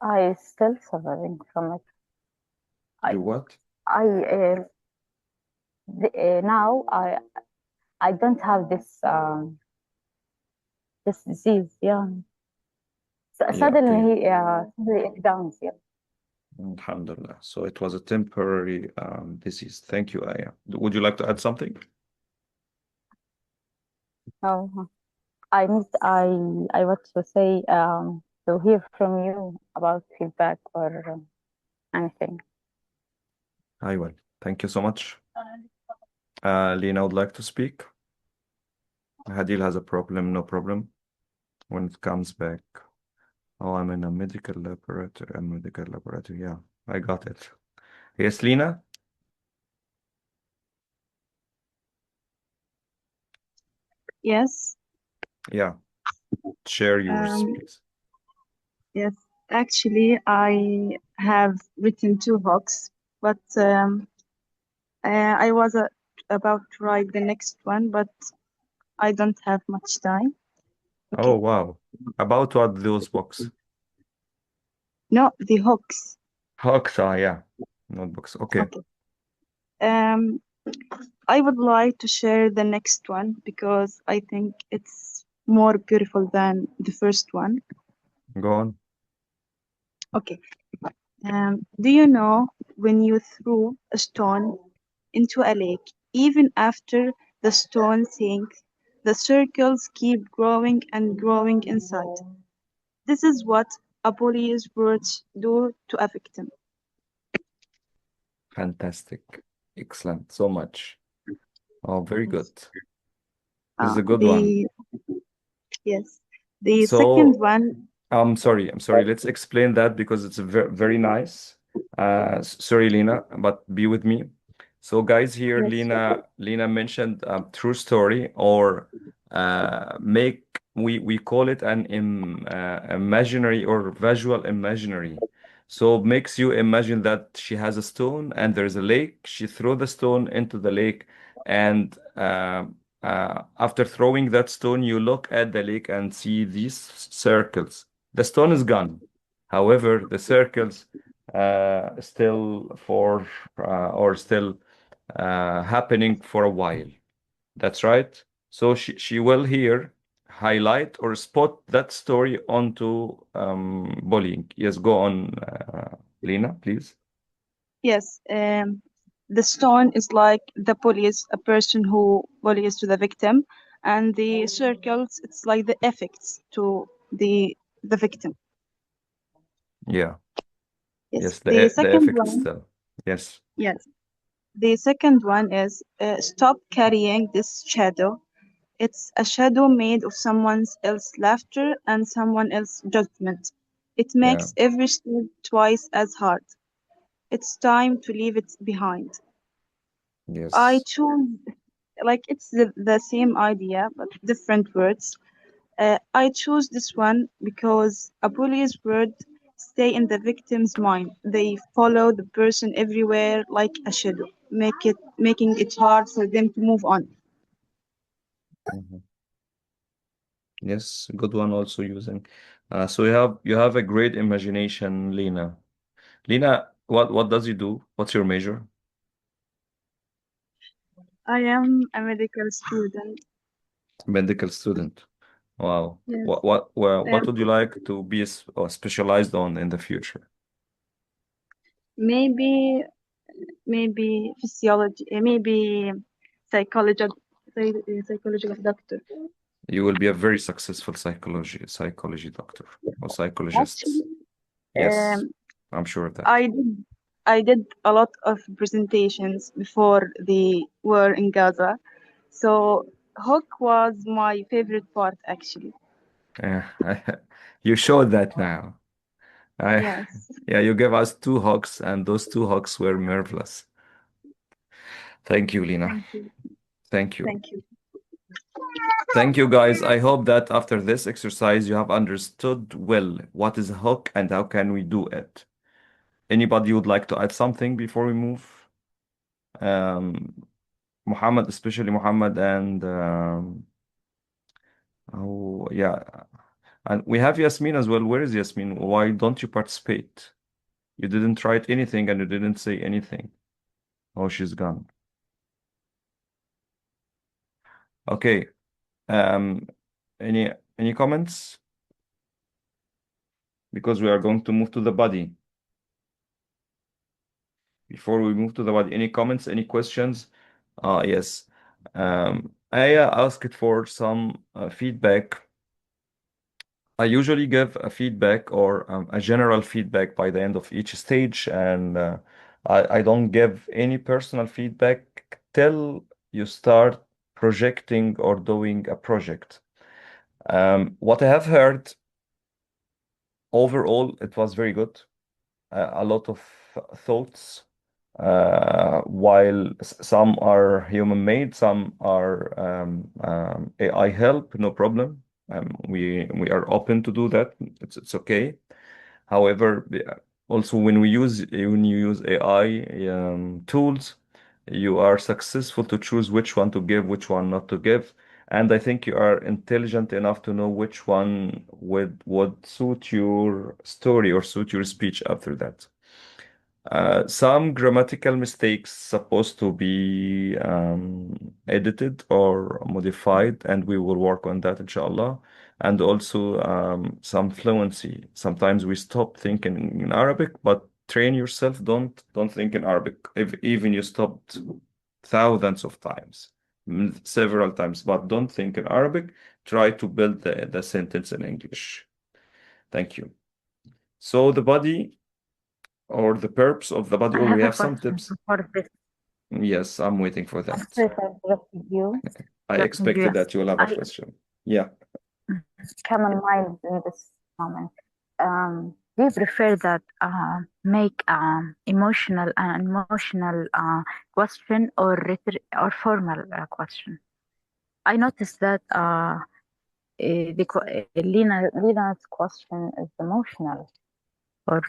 I still suffering from it. I You what? I now I don't have this disease. Yeah, Yeah, okay. suddenly it downs. Yeah. Alhamdulillah. So it was a temporary disease. Thank you, Aya. Would you like to add something? No, I want to say to hear from you about feedback or anything. I will. Thank you so much. Lena would like to speak. Hadil has a problem, no problem. When it comes back. Oh, I'm in a medical laboratory. Yeah, I got it. Yes, Lena? Yes. Yeah. Share yours, Um, please. yes. Actually, I have written 2 books, but I was about to write the next one, but I don't have much time. Oh, Okay. wow. About what those books? No, the hooks. Hooks, yeah. Notebooks. Okay. Okay. Um, I would like to share the next one because I think it's more beautiful than the first one. Go on. Okay. Do you know when you threw a stone into a lake, even after the stone sinks, the circles keep growing and growing inside? This is what a bully's words do to a victim. Fantastic. Excellent. So much. Oh, very good. This is Uh, a good one. the yes, the second So, one. I'm sorry. Let's explain that because it's very nice. Sorry, Lena, but be with me. So, guys, here Yes. Lena mentioned true story, or we call it an imaginary or visual imaginary. So makes you imagine that she has a stone and there's a lake. She threw the stone into the lake, and after throwing that stone, you look at the lake and see these circles. The stone is gone. However, the circles still happening for a while. That's right. So she will here highlight or spot that story onto bullying. Yes, go on, Lena, please. Yes. The stone is like the police, a person who bullies to the victim, and the circles, it's like the effects to the victim. Yeah. Yes. Yes, The the second effect one. still. Yes. Yes. The second one is stop carrying this shadow. It's a shadow made of someone else's laughter and someone else's judgment. It Yeah. makes every step twice as hard. It's time to leave it behind. I Yes. choose, like, it's the same idea but different words. I choose this one because a bully's words stay in the victim's mind. They follow the person everywhere like a shadow, making it hard for them to move on. Mhm. Yes, good one also using. So you have a great imagination, Lena. Lena, what does you do? What's your major? I am a medical student. Medical student. Wow. Yes. What would you like to be or specialized on in the future? Maybe maybe physiology, maybe psychology, psychological doctor. You will be a very successful psychology doctor or psychologist. Actually, Yes, um, I'm sure of that. I did a lot of presentations before the war in Gaza, so Hook was my favorite part actually. Yeah, you showed that now. I, Yes, yeah, you gave us 2 hugs, and those 2 hugs were marvelous. Thank you, Lina. thank you, Thank you. thank you. Thank you, guys. I hope that after this exercise, you have understood well what is a hook and how can we do it. Anybody would like to add something before we move? Muhammad, especially Muhammad, and oh yeah, and we have Yasmin as well. Where is Yasmin? Why don't you participate? You didn't write anything and you didn't say anything. Oh, she's gone. Okay. Um, any comments? Because we are going to move to the body. Before we move to the body, any comments, any questions? Yes. I asked for some feedback. I usually give a feedback or a general feedback by the end of each stage, and I don't give any personal feedback till you start projecting or doing a project. What I have heard overall, it was very good. A lot of thoughts, while some are human-made, some are AI help, no problem. We are open to do that. It's okay. However, also when you use AI tools, you are successful to choose which one to give, which one not to give. And I think you are intelligent enough to know which one would suit your story or suit your speech after that. Some grammatical mistakes supposed to be edited or modified, and we will work on that, inshallah. And also some fluency. Sometimes we stop thinking in Arabic, but train yourself. Don't think in Arabic. If even you stopped thousands of times, several times, but don't think in Arabic. Try to build the sentence in English. Thank you. So the body or the purpose of the body, I or have we a have some question tips. for this. Yes, I'm waiting for I'm that. sorry if I interrupted you. I expected that you will have a I question. Yeah. come in mind in this moment. Do you prefer that make emotional question or formal question? I noticed that Lena's question is emotional or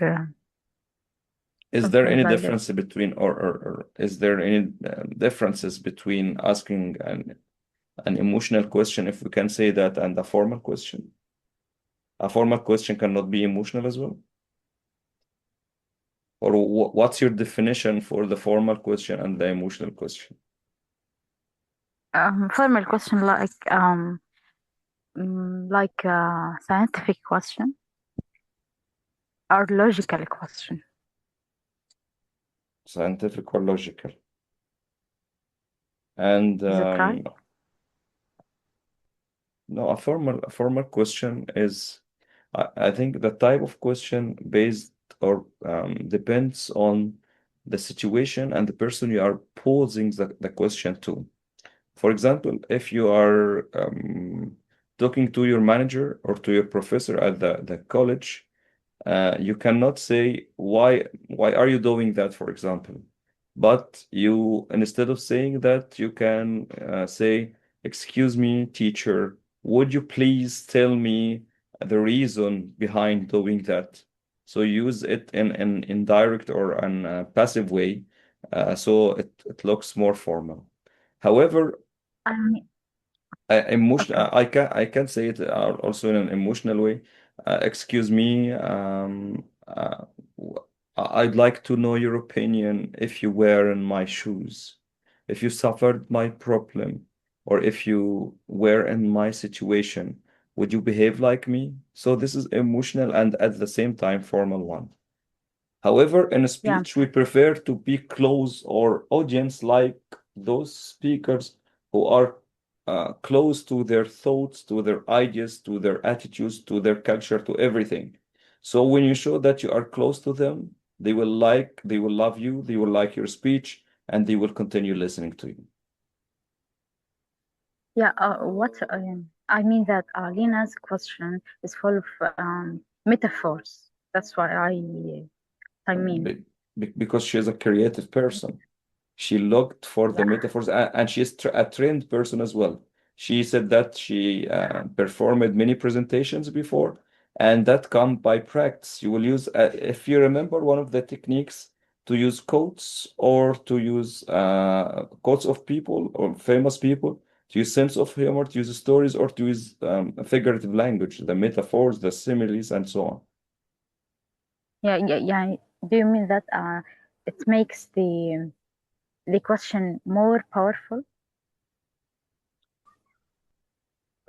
Is there something any like that. difference between, or is there any differences between asking an emotional question, if we can say that, and a formal question? A formal question cannot be emotional as well? Or what's your definition for the formal question and the emotional question? Formal question like scientific question or logical question. Scientific or logical? And Is it right? no, a formal question is, I think the type of question based or depends on the situation and the person you are posing the question to. For example, if you are talking to your manager or to your professor at the college, you cannot say why are you doing that, for example. But you, instead of saying that, you can say, excuse me, teacher, would you please tell me the reason behind doing that? So use it in an indirect or an passive way, so it looks more formal. However, I mean, emotional, okay. I can say it also in an emotional way. Excuse me, I'd like to know your opinion if you were in my shoes, if you suffered my problem, or if you were in my situation, would you behave like me? So this is emotional and at the same time formal one. However, in a Yeah. speech, we prefer to be close or audience like those speakers who are close to their thoughts, to their ideas, to their attitudes, to their culture, to everything. So when you show that you are close to them, they will love you, they will like your speech, and they will continue listening to you. Yeah. I mean that Lena's question is full of metaphors. That's why I mean. Because she's a creative person. She looked for the Yeah. metaphors, and she's a trained person as well. She said that she performed many presentations before, and that come by practice. You will use, if you remember, one of the techniques to use quotes or to use quotes of people or famous people, to use sense of humor, to use stories, or to use figurative language, the metaphors, the similes, and so on. Yeah. Do you mean that it makes the question more powerful?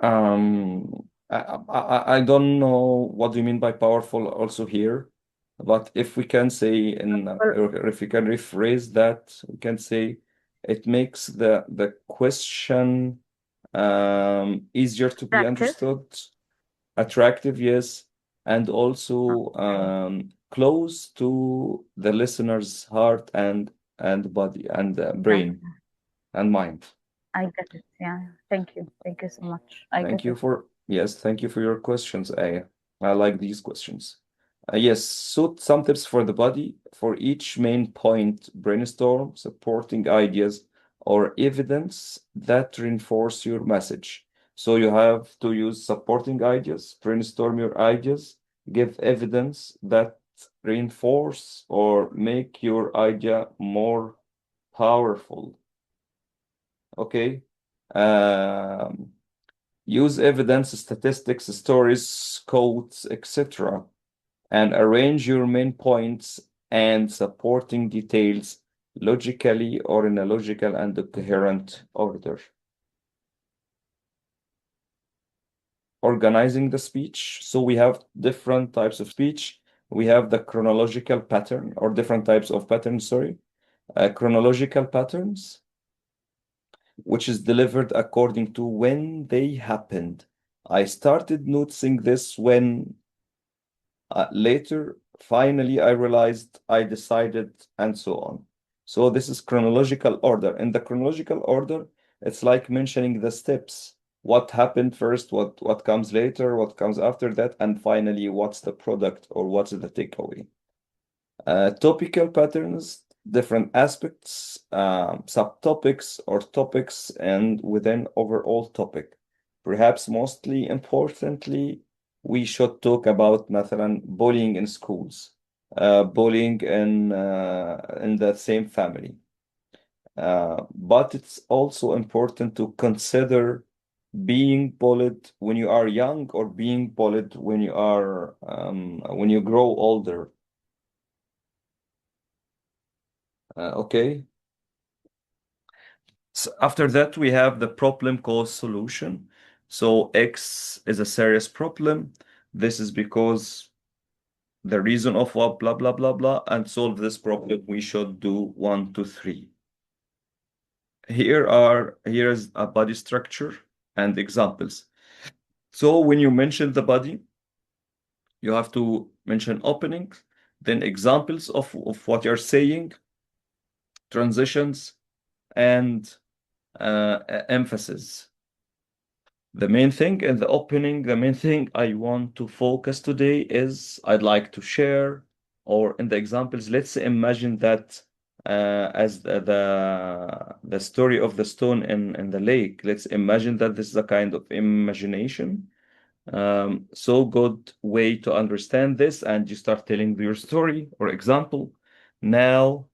I don't know what do you mean by powerful also here, but if we can say or if we can rephrase that, we can say it makes the question easier to be Attractive? understood, attractive, yes, and also close to the listener's heart and body and brain and mind. I get it. Yeah. Thank you. Thank you so much. I Thank get you it. for thank you for your questions, Aya. I like these questions. Yes, so some tips for the body. For each main point, brainstorm supporting ideas or evidence that reinforce your message. So you have to use supporting ideas, brainstorm your ideas, give evidence that reinforce or make your idea more powerful. Okay. Use evidence, statistics, stories, quotes, etc., and arrange your main points and supporting details logically or in a logical and coherent order. Organizing the speech. So we have different types of speech. We have the chronological pattern or different types of patterns, sorry. Chronological patterns, which is delivered according to when they happened. I started noticing this when later, finally, I realized, I decided, and so on. So this is chronological order. In the chronological order, it's like mentioning the steps. What happened first, what comes later, what comes after that, and finally, what's the product or what's the takeaway. Topical patterns, different aspects, subtopics or topics, and within overall topic. Perhaps mostly importantly, we should talk about مثلا bullying in schools, bullying in the same family. But it's also important to consider being bullied when you are young or being bullied when you are when you grow older. Okay. So after that, we have the problem cause solution. So X is a serious problem. This is because the reason of what, blah, blah, blah, blah, and solve this problem. We should do 1, 2, 3. Here is a body structure and examples. So when you mention the body, you have to mention opening, then examples of what you're saying, transitions, and emphasis. The main thing in the opening, the main thing I want to focus today is I'd like to share, or in the examples, let's imagine that as the story of the stone in the lake. Let's imagine that this is a kind of imagination. So good way to understand this, and you start telling your story or example. Now,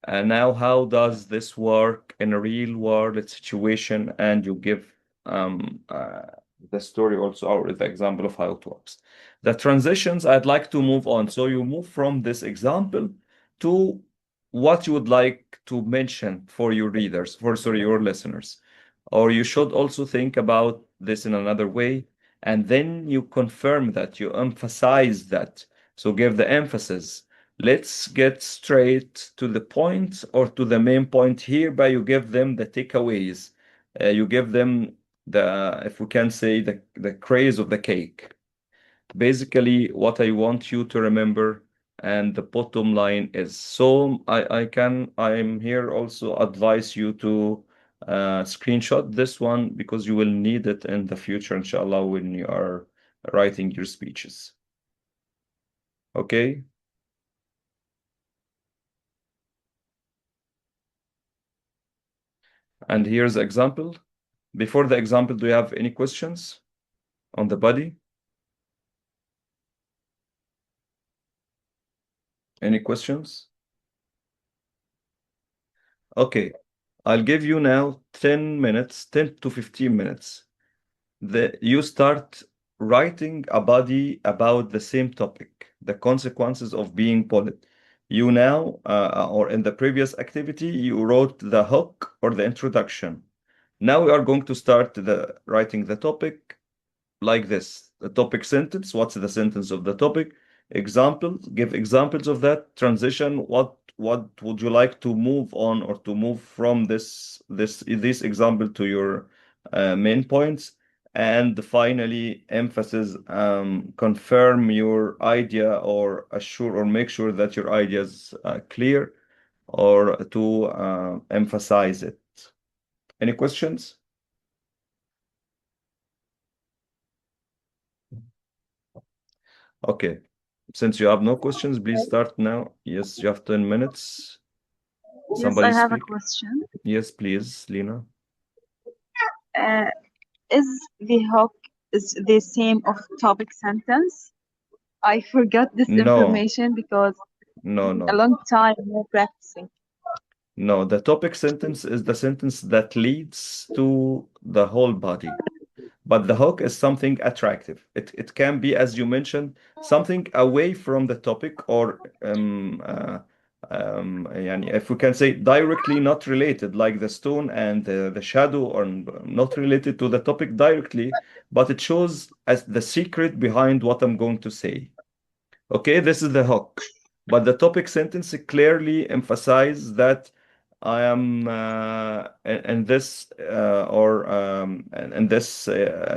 how does this work in a real world situation? And you give the story also, or the example of how it works. The transitions, I'd like to move on. So you move from this example to what you would like to mention for your readers, your listeners. Or you should also think about this in another way. And then you confirm that, you emphasize that. So give the emphasis. Let's get straight to the point or to the main point. Hereby you give them the takeaways. You give them the, if we can say, the craze of the cake. Basically, what I want you to remember, and the bottom line is, so I'm here also advise you to screenshot this one because you will need it in the future, inshallah, when you are writing your speeches. Okay? And here's the example. Before the example, do you have any questions on the body? Any questions? Okay, I'll give you now 10 minutes, 10 to 15 minutes. You start writing a body about the same topic, the consequences of being bullied. You now, or in the previous activity, you wrote the hook or the introduction. Now we are going to start writing the topic like this. The topic sentence, what's the sentence of the topic? Examples, give examples of that. Transition, what would you like to move on or to move from this example to your main points? And finally, emphasis, confirm your idea or assure or make sure that your idea is clear, or to emphasize it. Any questions? Okay. Since you have no questions, please start now. Yes, you have 10 minutes. Yes, Somebody I have a speak. question. Yes, please, Lena. Is the hook is the same of topic sentence? I forgot this No, information because no, a no. long time no practicing. No, the topic sentence is the sentence that leads to the whole body. But the hook is something attractive. It can be, as you mentioned, something away from the topic, or يعني if we can say directly not related, like the stone and the shadow, or not related to the topic directly, but it shows as the secret behind what I'm going to say. Okay, this is the hook. But the topic sentence clearly emphasizes that I am in this in this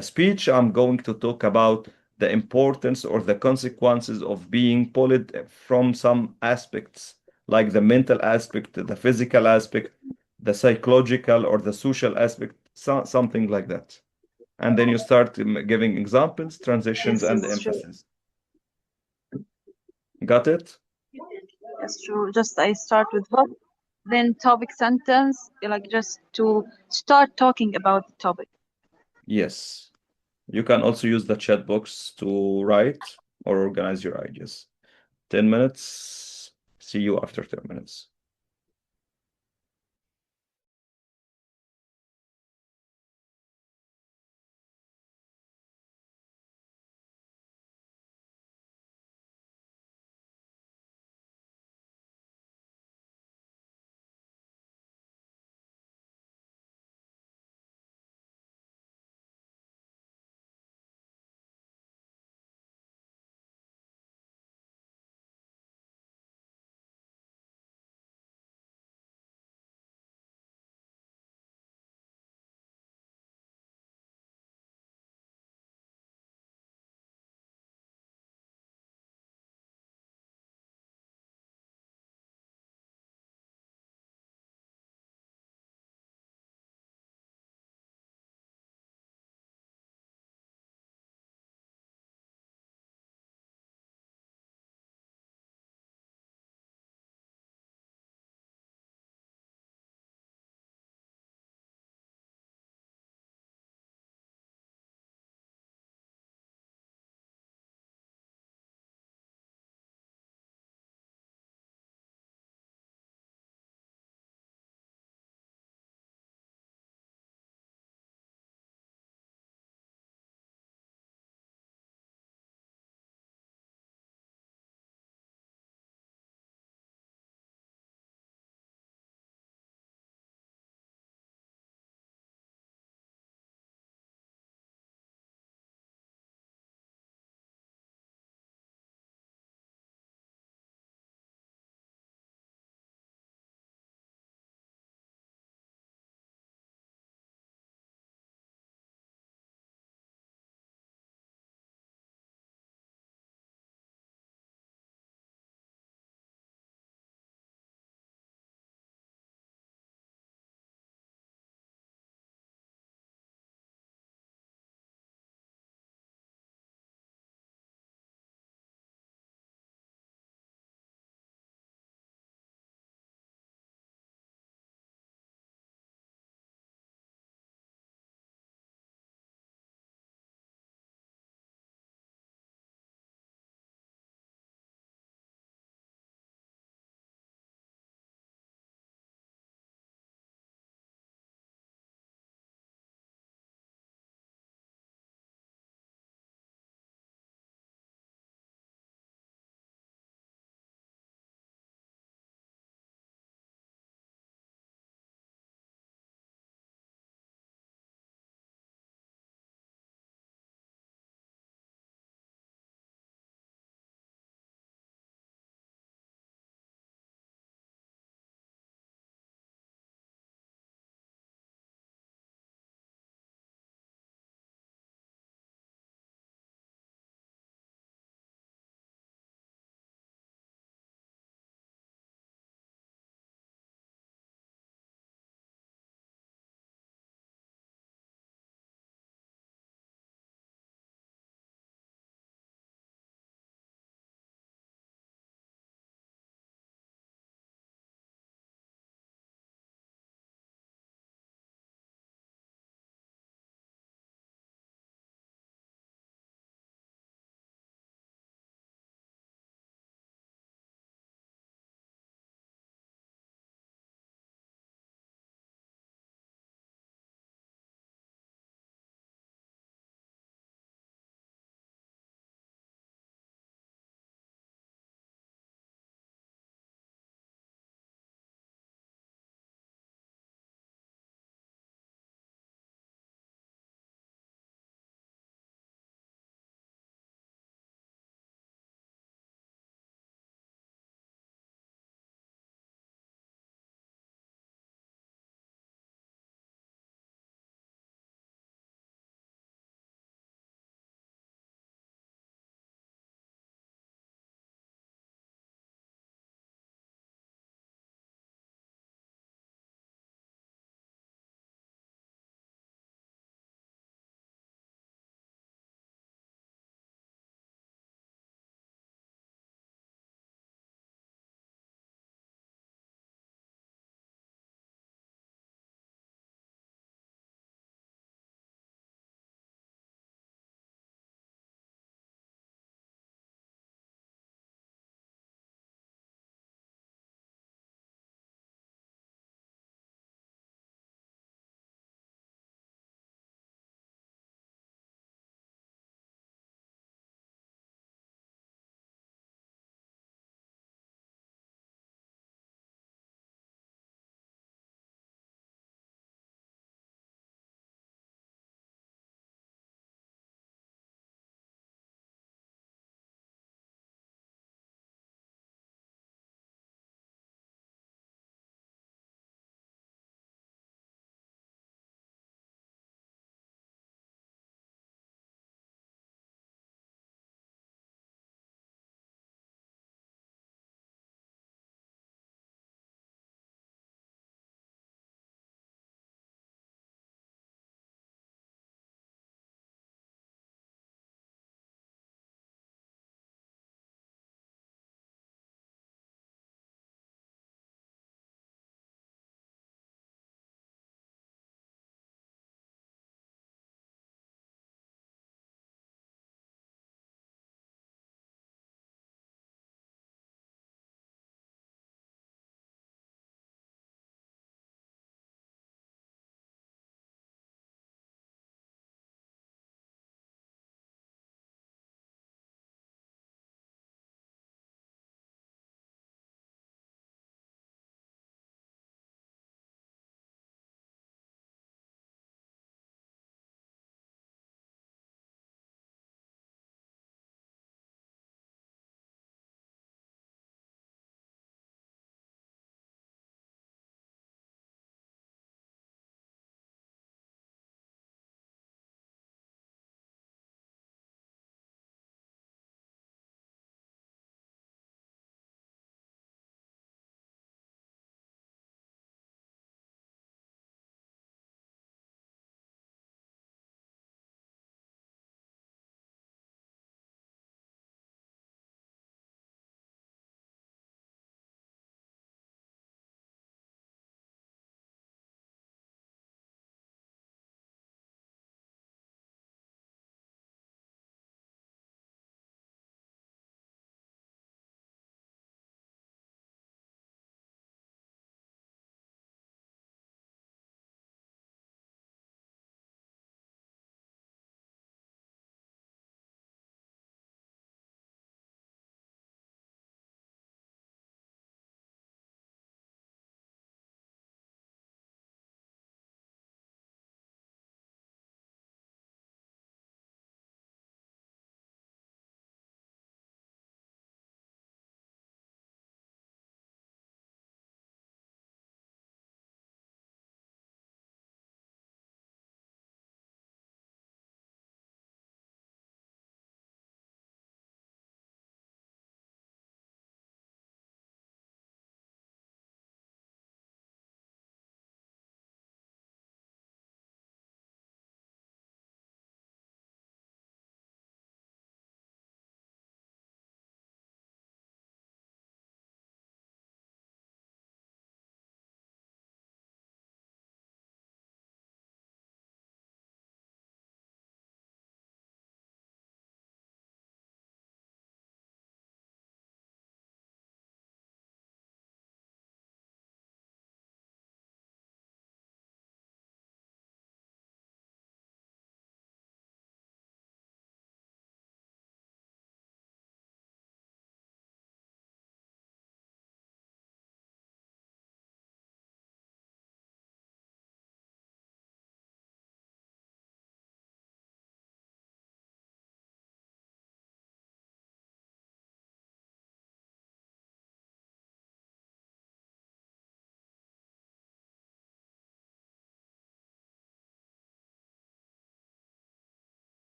speech, I'm going to talk about the importance or the consequences of being bullied from some aspects, like the mental aspect, the physical aspect, the psychological or the social aspect, something like that. And then you start giving examples, transitions, Yes, and it's true. emphasis. Got it? It's true. Just I start with hook, then topic sentence, like just to start talking about the topic. Yes. You can also use the chat box to write or organize your ideas. 10 minutes. See you after 10 minutes.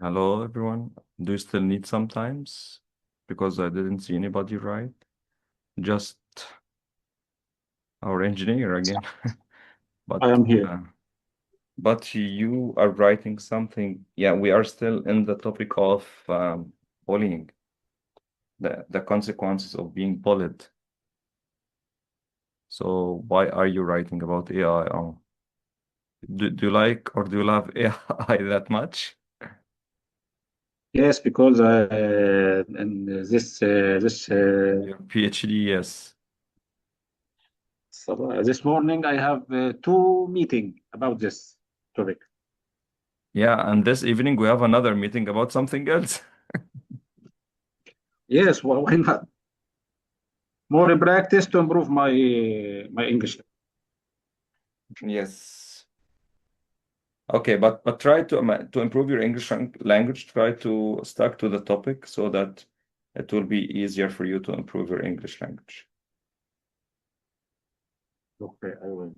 Hello, everyone. Do you still need some times? Because I didn't see anybody write. Just our engineer again. But I am here. but you are writing something. Yeah, we are still in the topic of bullying, the consequences of being bullied. So why are you writing about AI? Do you like or do you love AI that much? Yes, because and Your PhD, yes. this morning I have two meeting about this topic. Yeah, and this evening we have another meeting about something else. Yes, why not? More practice to improve my English. Yes. Okay, but try to improve your English language. Try to stuck to the topic so that it will be easier for you to improve your English language. Okay, I will.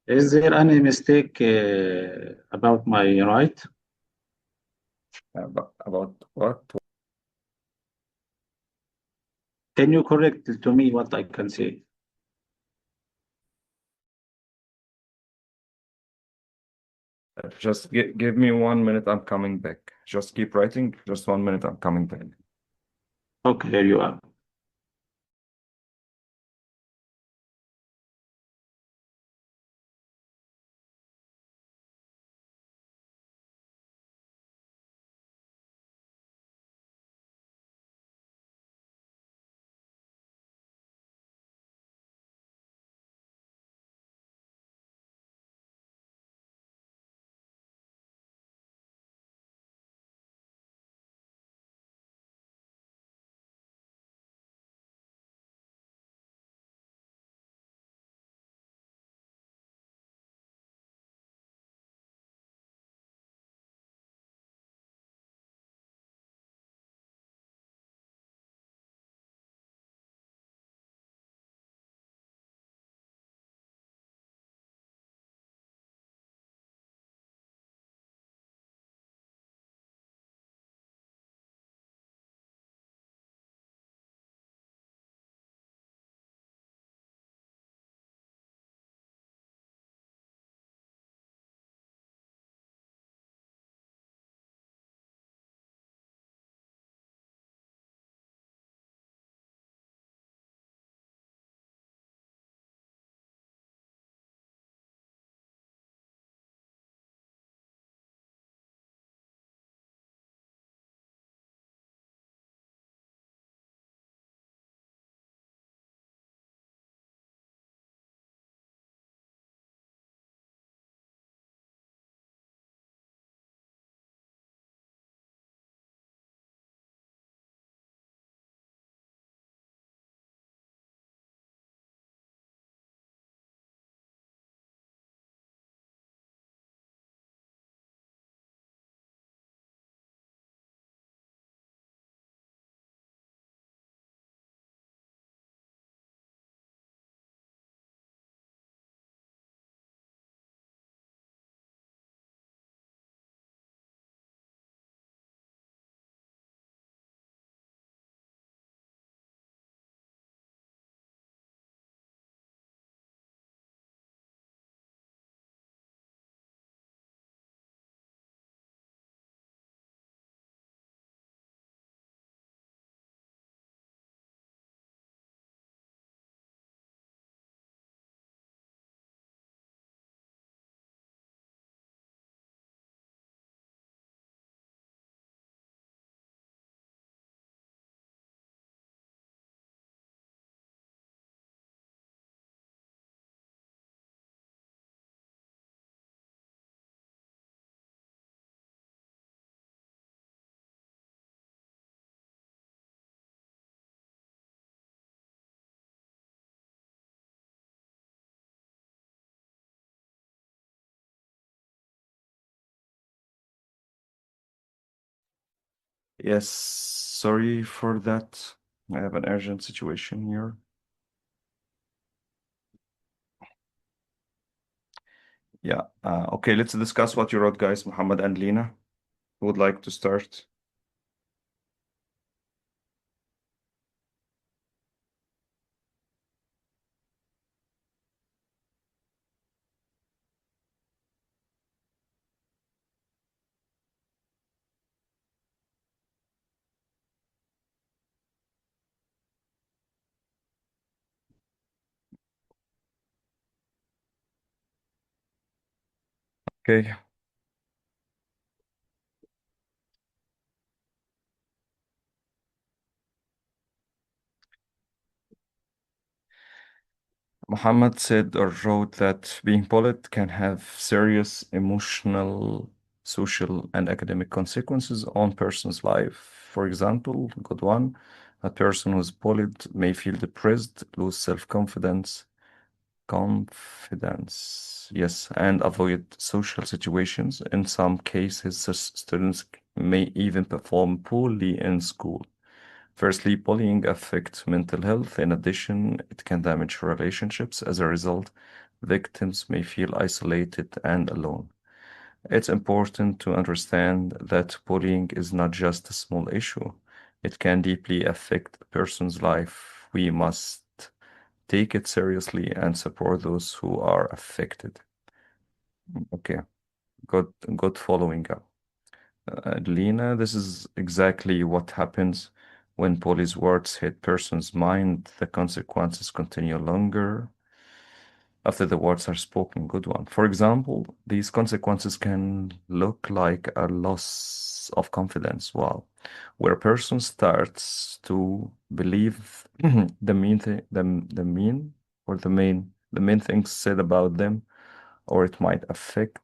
Is there any mistake about my right? About what? Can you correct to me what I can say? Just give me 1 minute. I'm coming back. Just keep writing. Just 1 minute. I'm coming back. Okay, here you are. Yes, sorry for that. I have an urgent situation here. Yeah. Okay, let's discuss what you wrote, guys. Muhammad and Lina, who would like to start? Okay. Muhammad said or wrote that being bullied can have serious emotional, social, and academic consequences on person's life. For example, good one, a person who's bullied may feel depressed, lose self-confidence, yes, and avoid social situations. In some cases, students may even perform poorly in school. Firstly, bullying affects mental health. In addition, it can damage relationships. As a result, victims may feel isolated and alone. It's important to understand that bullying is not just a small issue. It can deeply affect a person's life. We must take it seriously and support those who are affected. Okay, good following up. Lena, this is exactly what happens when police words hit person's mind. The consequences continue longer after the words are spoken. Good one. For example, these consequences can look like a loss of confidence. Wow. Where a person starts to believe the mean thing, the mean or the main things said about them, or it might affect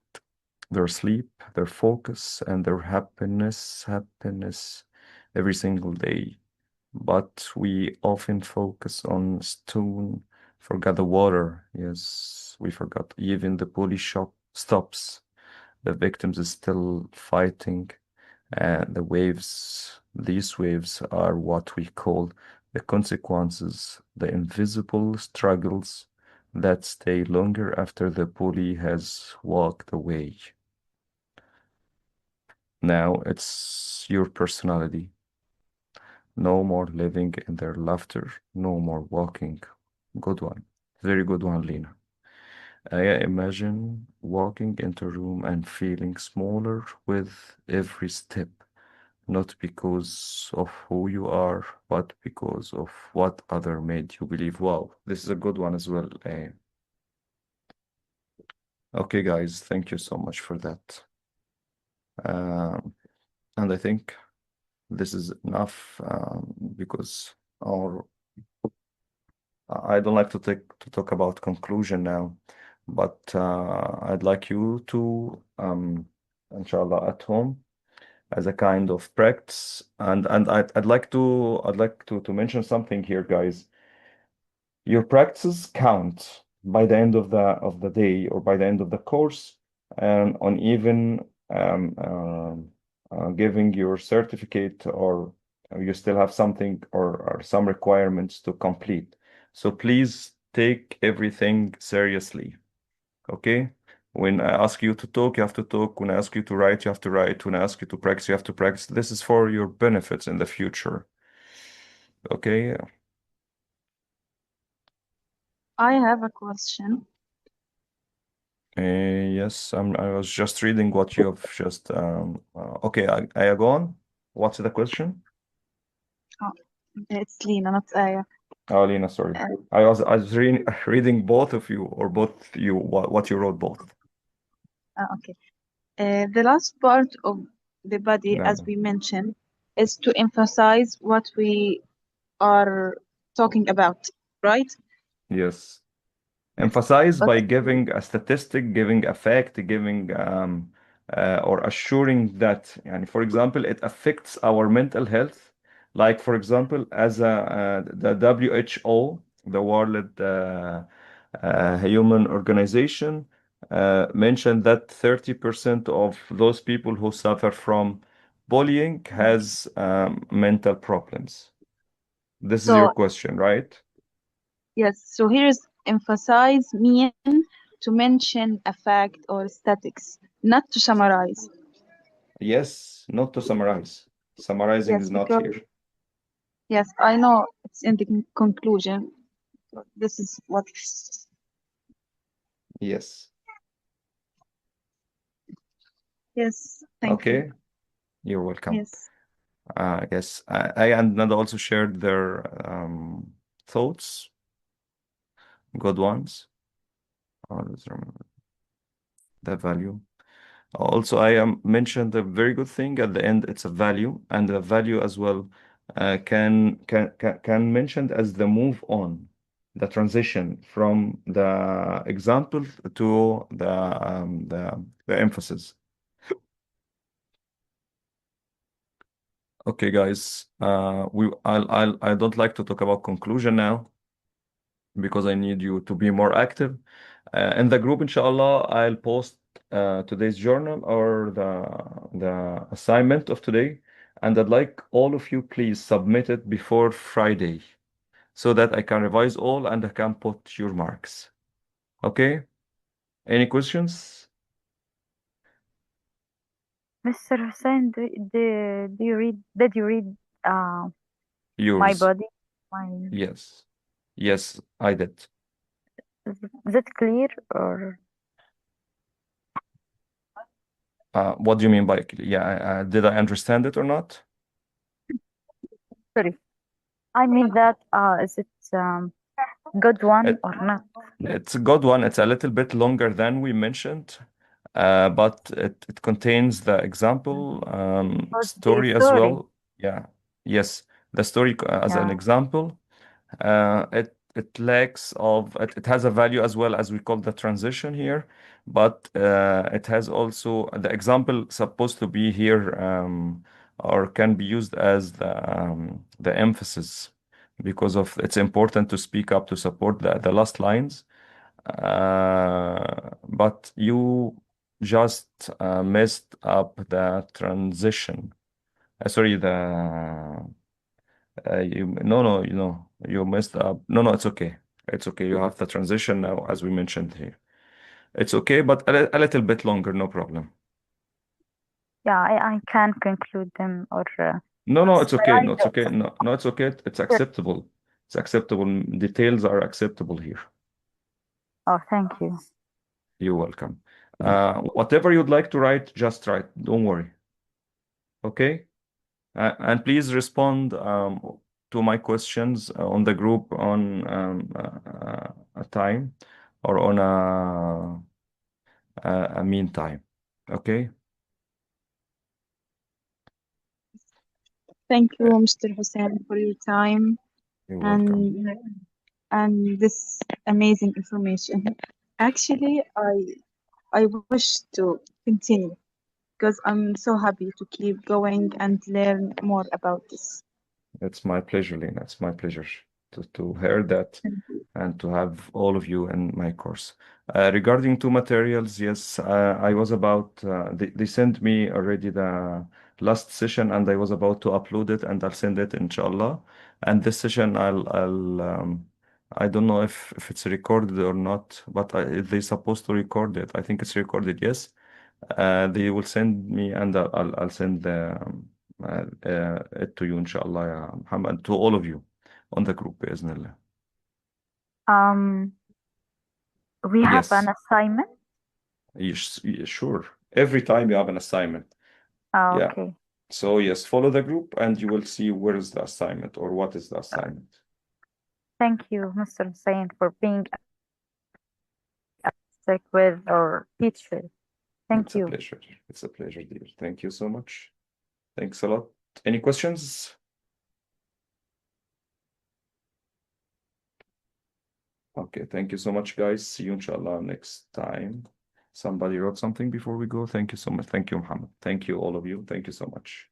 their sleep, their focus, and their happiness every single day. But we often focus on stone, forgot the water. Yes, we forgot. Even the police shop stops. The victims is still fighting, and these waves are what we call the consequences, the invisible struggles that stay longer after the bully has walked away. Now it's your personality. No more living in their laughter, no more walking. Good one. Very good one, Lena. I imagine walking into a room and feeling smaller with every step, not because of who you are, but because of what other made you believe. Wow, this is a good one as well. Okay, guys, thank you so much for that. And I think this is enough because our I don't like to talk about conclusion now, but I'd like you to inshallah at home as a kind of practice, and I'd like to mention something here, guys. Your practices count by the end of the day or by the end of the course, and on even giving your certificate, or you still have something or some requirements to complete. So please take everything seriously. Okay? When I ask you to talk, you have to talk. When I ask you to write, you have to write. When I ask you to practice, you have to practice. This is for your benefits in the future. Okay? I have a question. Yes, I was just reading what you have just okay, I go on. What's the question? Oh, it's Lina, not Aya. Oh, Lena, sorry. Uh, I was reading both of you, or both you what you wrote both. okay. The last part of the body, No, as no. we mentioned, is to emphasize what we are talking about, right? Yes. Emphasize But by giving a statistic, giving a fact, giving or assuring that, and for example, it affects our mental health. Like, for example, as the WHO, the World Human Organization, mentioned that 30% of those people who suffer from bullying has mental problems. This is So your question, right? yes, so here is emphasize mean to mention a fact or statistics, not to summarize. Yes, not to summarize. Summarizing Yes, is not because here. yes, I know it's in the conclusion. This is what. Yes. Yes, thank you. Okay. You're welcome. Yes. Yes, I and Nada also shared their thoughts, good ones. Always remember the value. Also, I mentioned a very good thing at the end. It's a value, and the value as well can mentioned as the move on, the transition from the example to the emphasis. Okay, guys. I don't like to talk about conclusion now because I need you to be more active. In the group, inshallah, I'll post today's journal or the assignment of today, and I'd like all of you please submit it before Friday so that I can revise all and I can put your marks. Okay? Any questions? Mr. Hussein, did you read my Yours. body? Yes. Yes, I did. Is it clear or What do you mean by, yeah, did I understand it or not? sorry? I mean that is it good one It, or not? it's a good one. It's a little bit longer than we mentioned, but it contains the example Or the story as story? well. Yeah. Yes, the story as an Yeah. example. It lacks of it has a value as well as we call the transition here, but it has also the example supposed to be here or can be used as the emphasis because of it's important to speak up to support the last lines. But you just messed up the transition. Sorry, you messed up. No, it's okay. It's okay. You have the transition now, as we mentioned here. It's okay, but a little bit longer, no problem. Yeah, I can conclude them or No, it's okay. No, summarize it's okay. it. No, it's okay. It's Yes. acceptable. It's acceptable. Details are acceptable here. Oh, thank you. You're welcome. Whatever you'd like to write, just write. Don't worry. Okay? And please respond to my questions on the group on a time or on a meantime. Okay? Thank you, Mr. Hussein, for your time You're welcome. and this amazing information. Actually, I wish to continue because I'm so happy to keep going and learn more about this. It's my pleasure, Lena. It's my pleasure to hear that and to have all of you in my course. Regarding two materials, yes, I was about, they sent me already the last session and I was about to upload it and I'll send it inshallah. And this session, I don't know if it's recorded or not, but they're supposed to record it. I think it's recorded, yes. They will send me and I'll send it to you inshallah, ya Muhammad, to all of you on the group, بإذن الله. We have Yes. an assignment. Sure. Every time you have an assignment. Oh, Yeah. okay. So yes, follow the group and you will see where is the assignment or what is the assignment. Thank you, Mr. Hussein, for being sick with our teacher. Thank It's a you. pleasure. It's a pleasure, dear. Thank you so much. Thanks a lot. Any questions? Okay, thank you so much, guys. See you inshallah next time. Somebody wrote something before we go. Thank you so much. Thank you, Muhammad. Thank you, all of you. Thank you so much.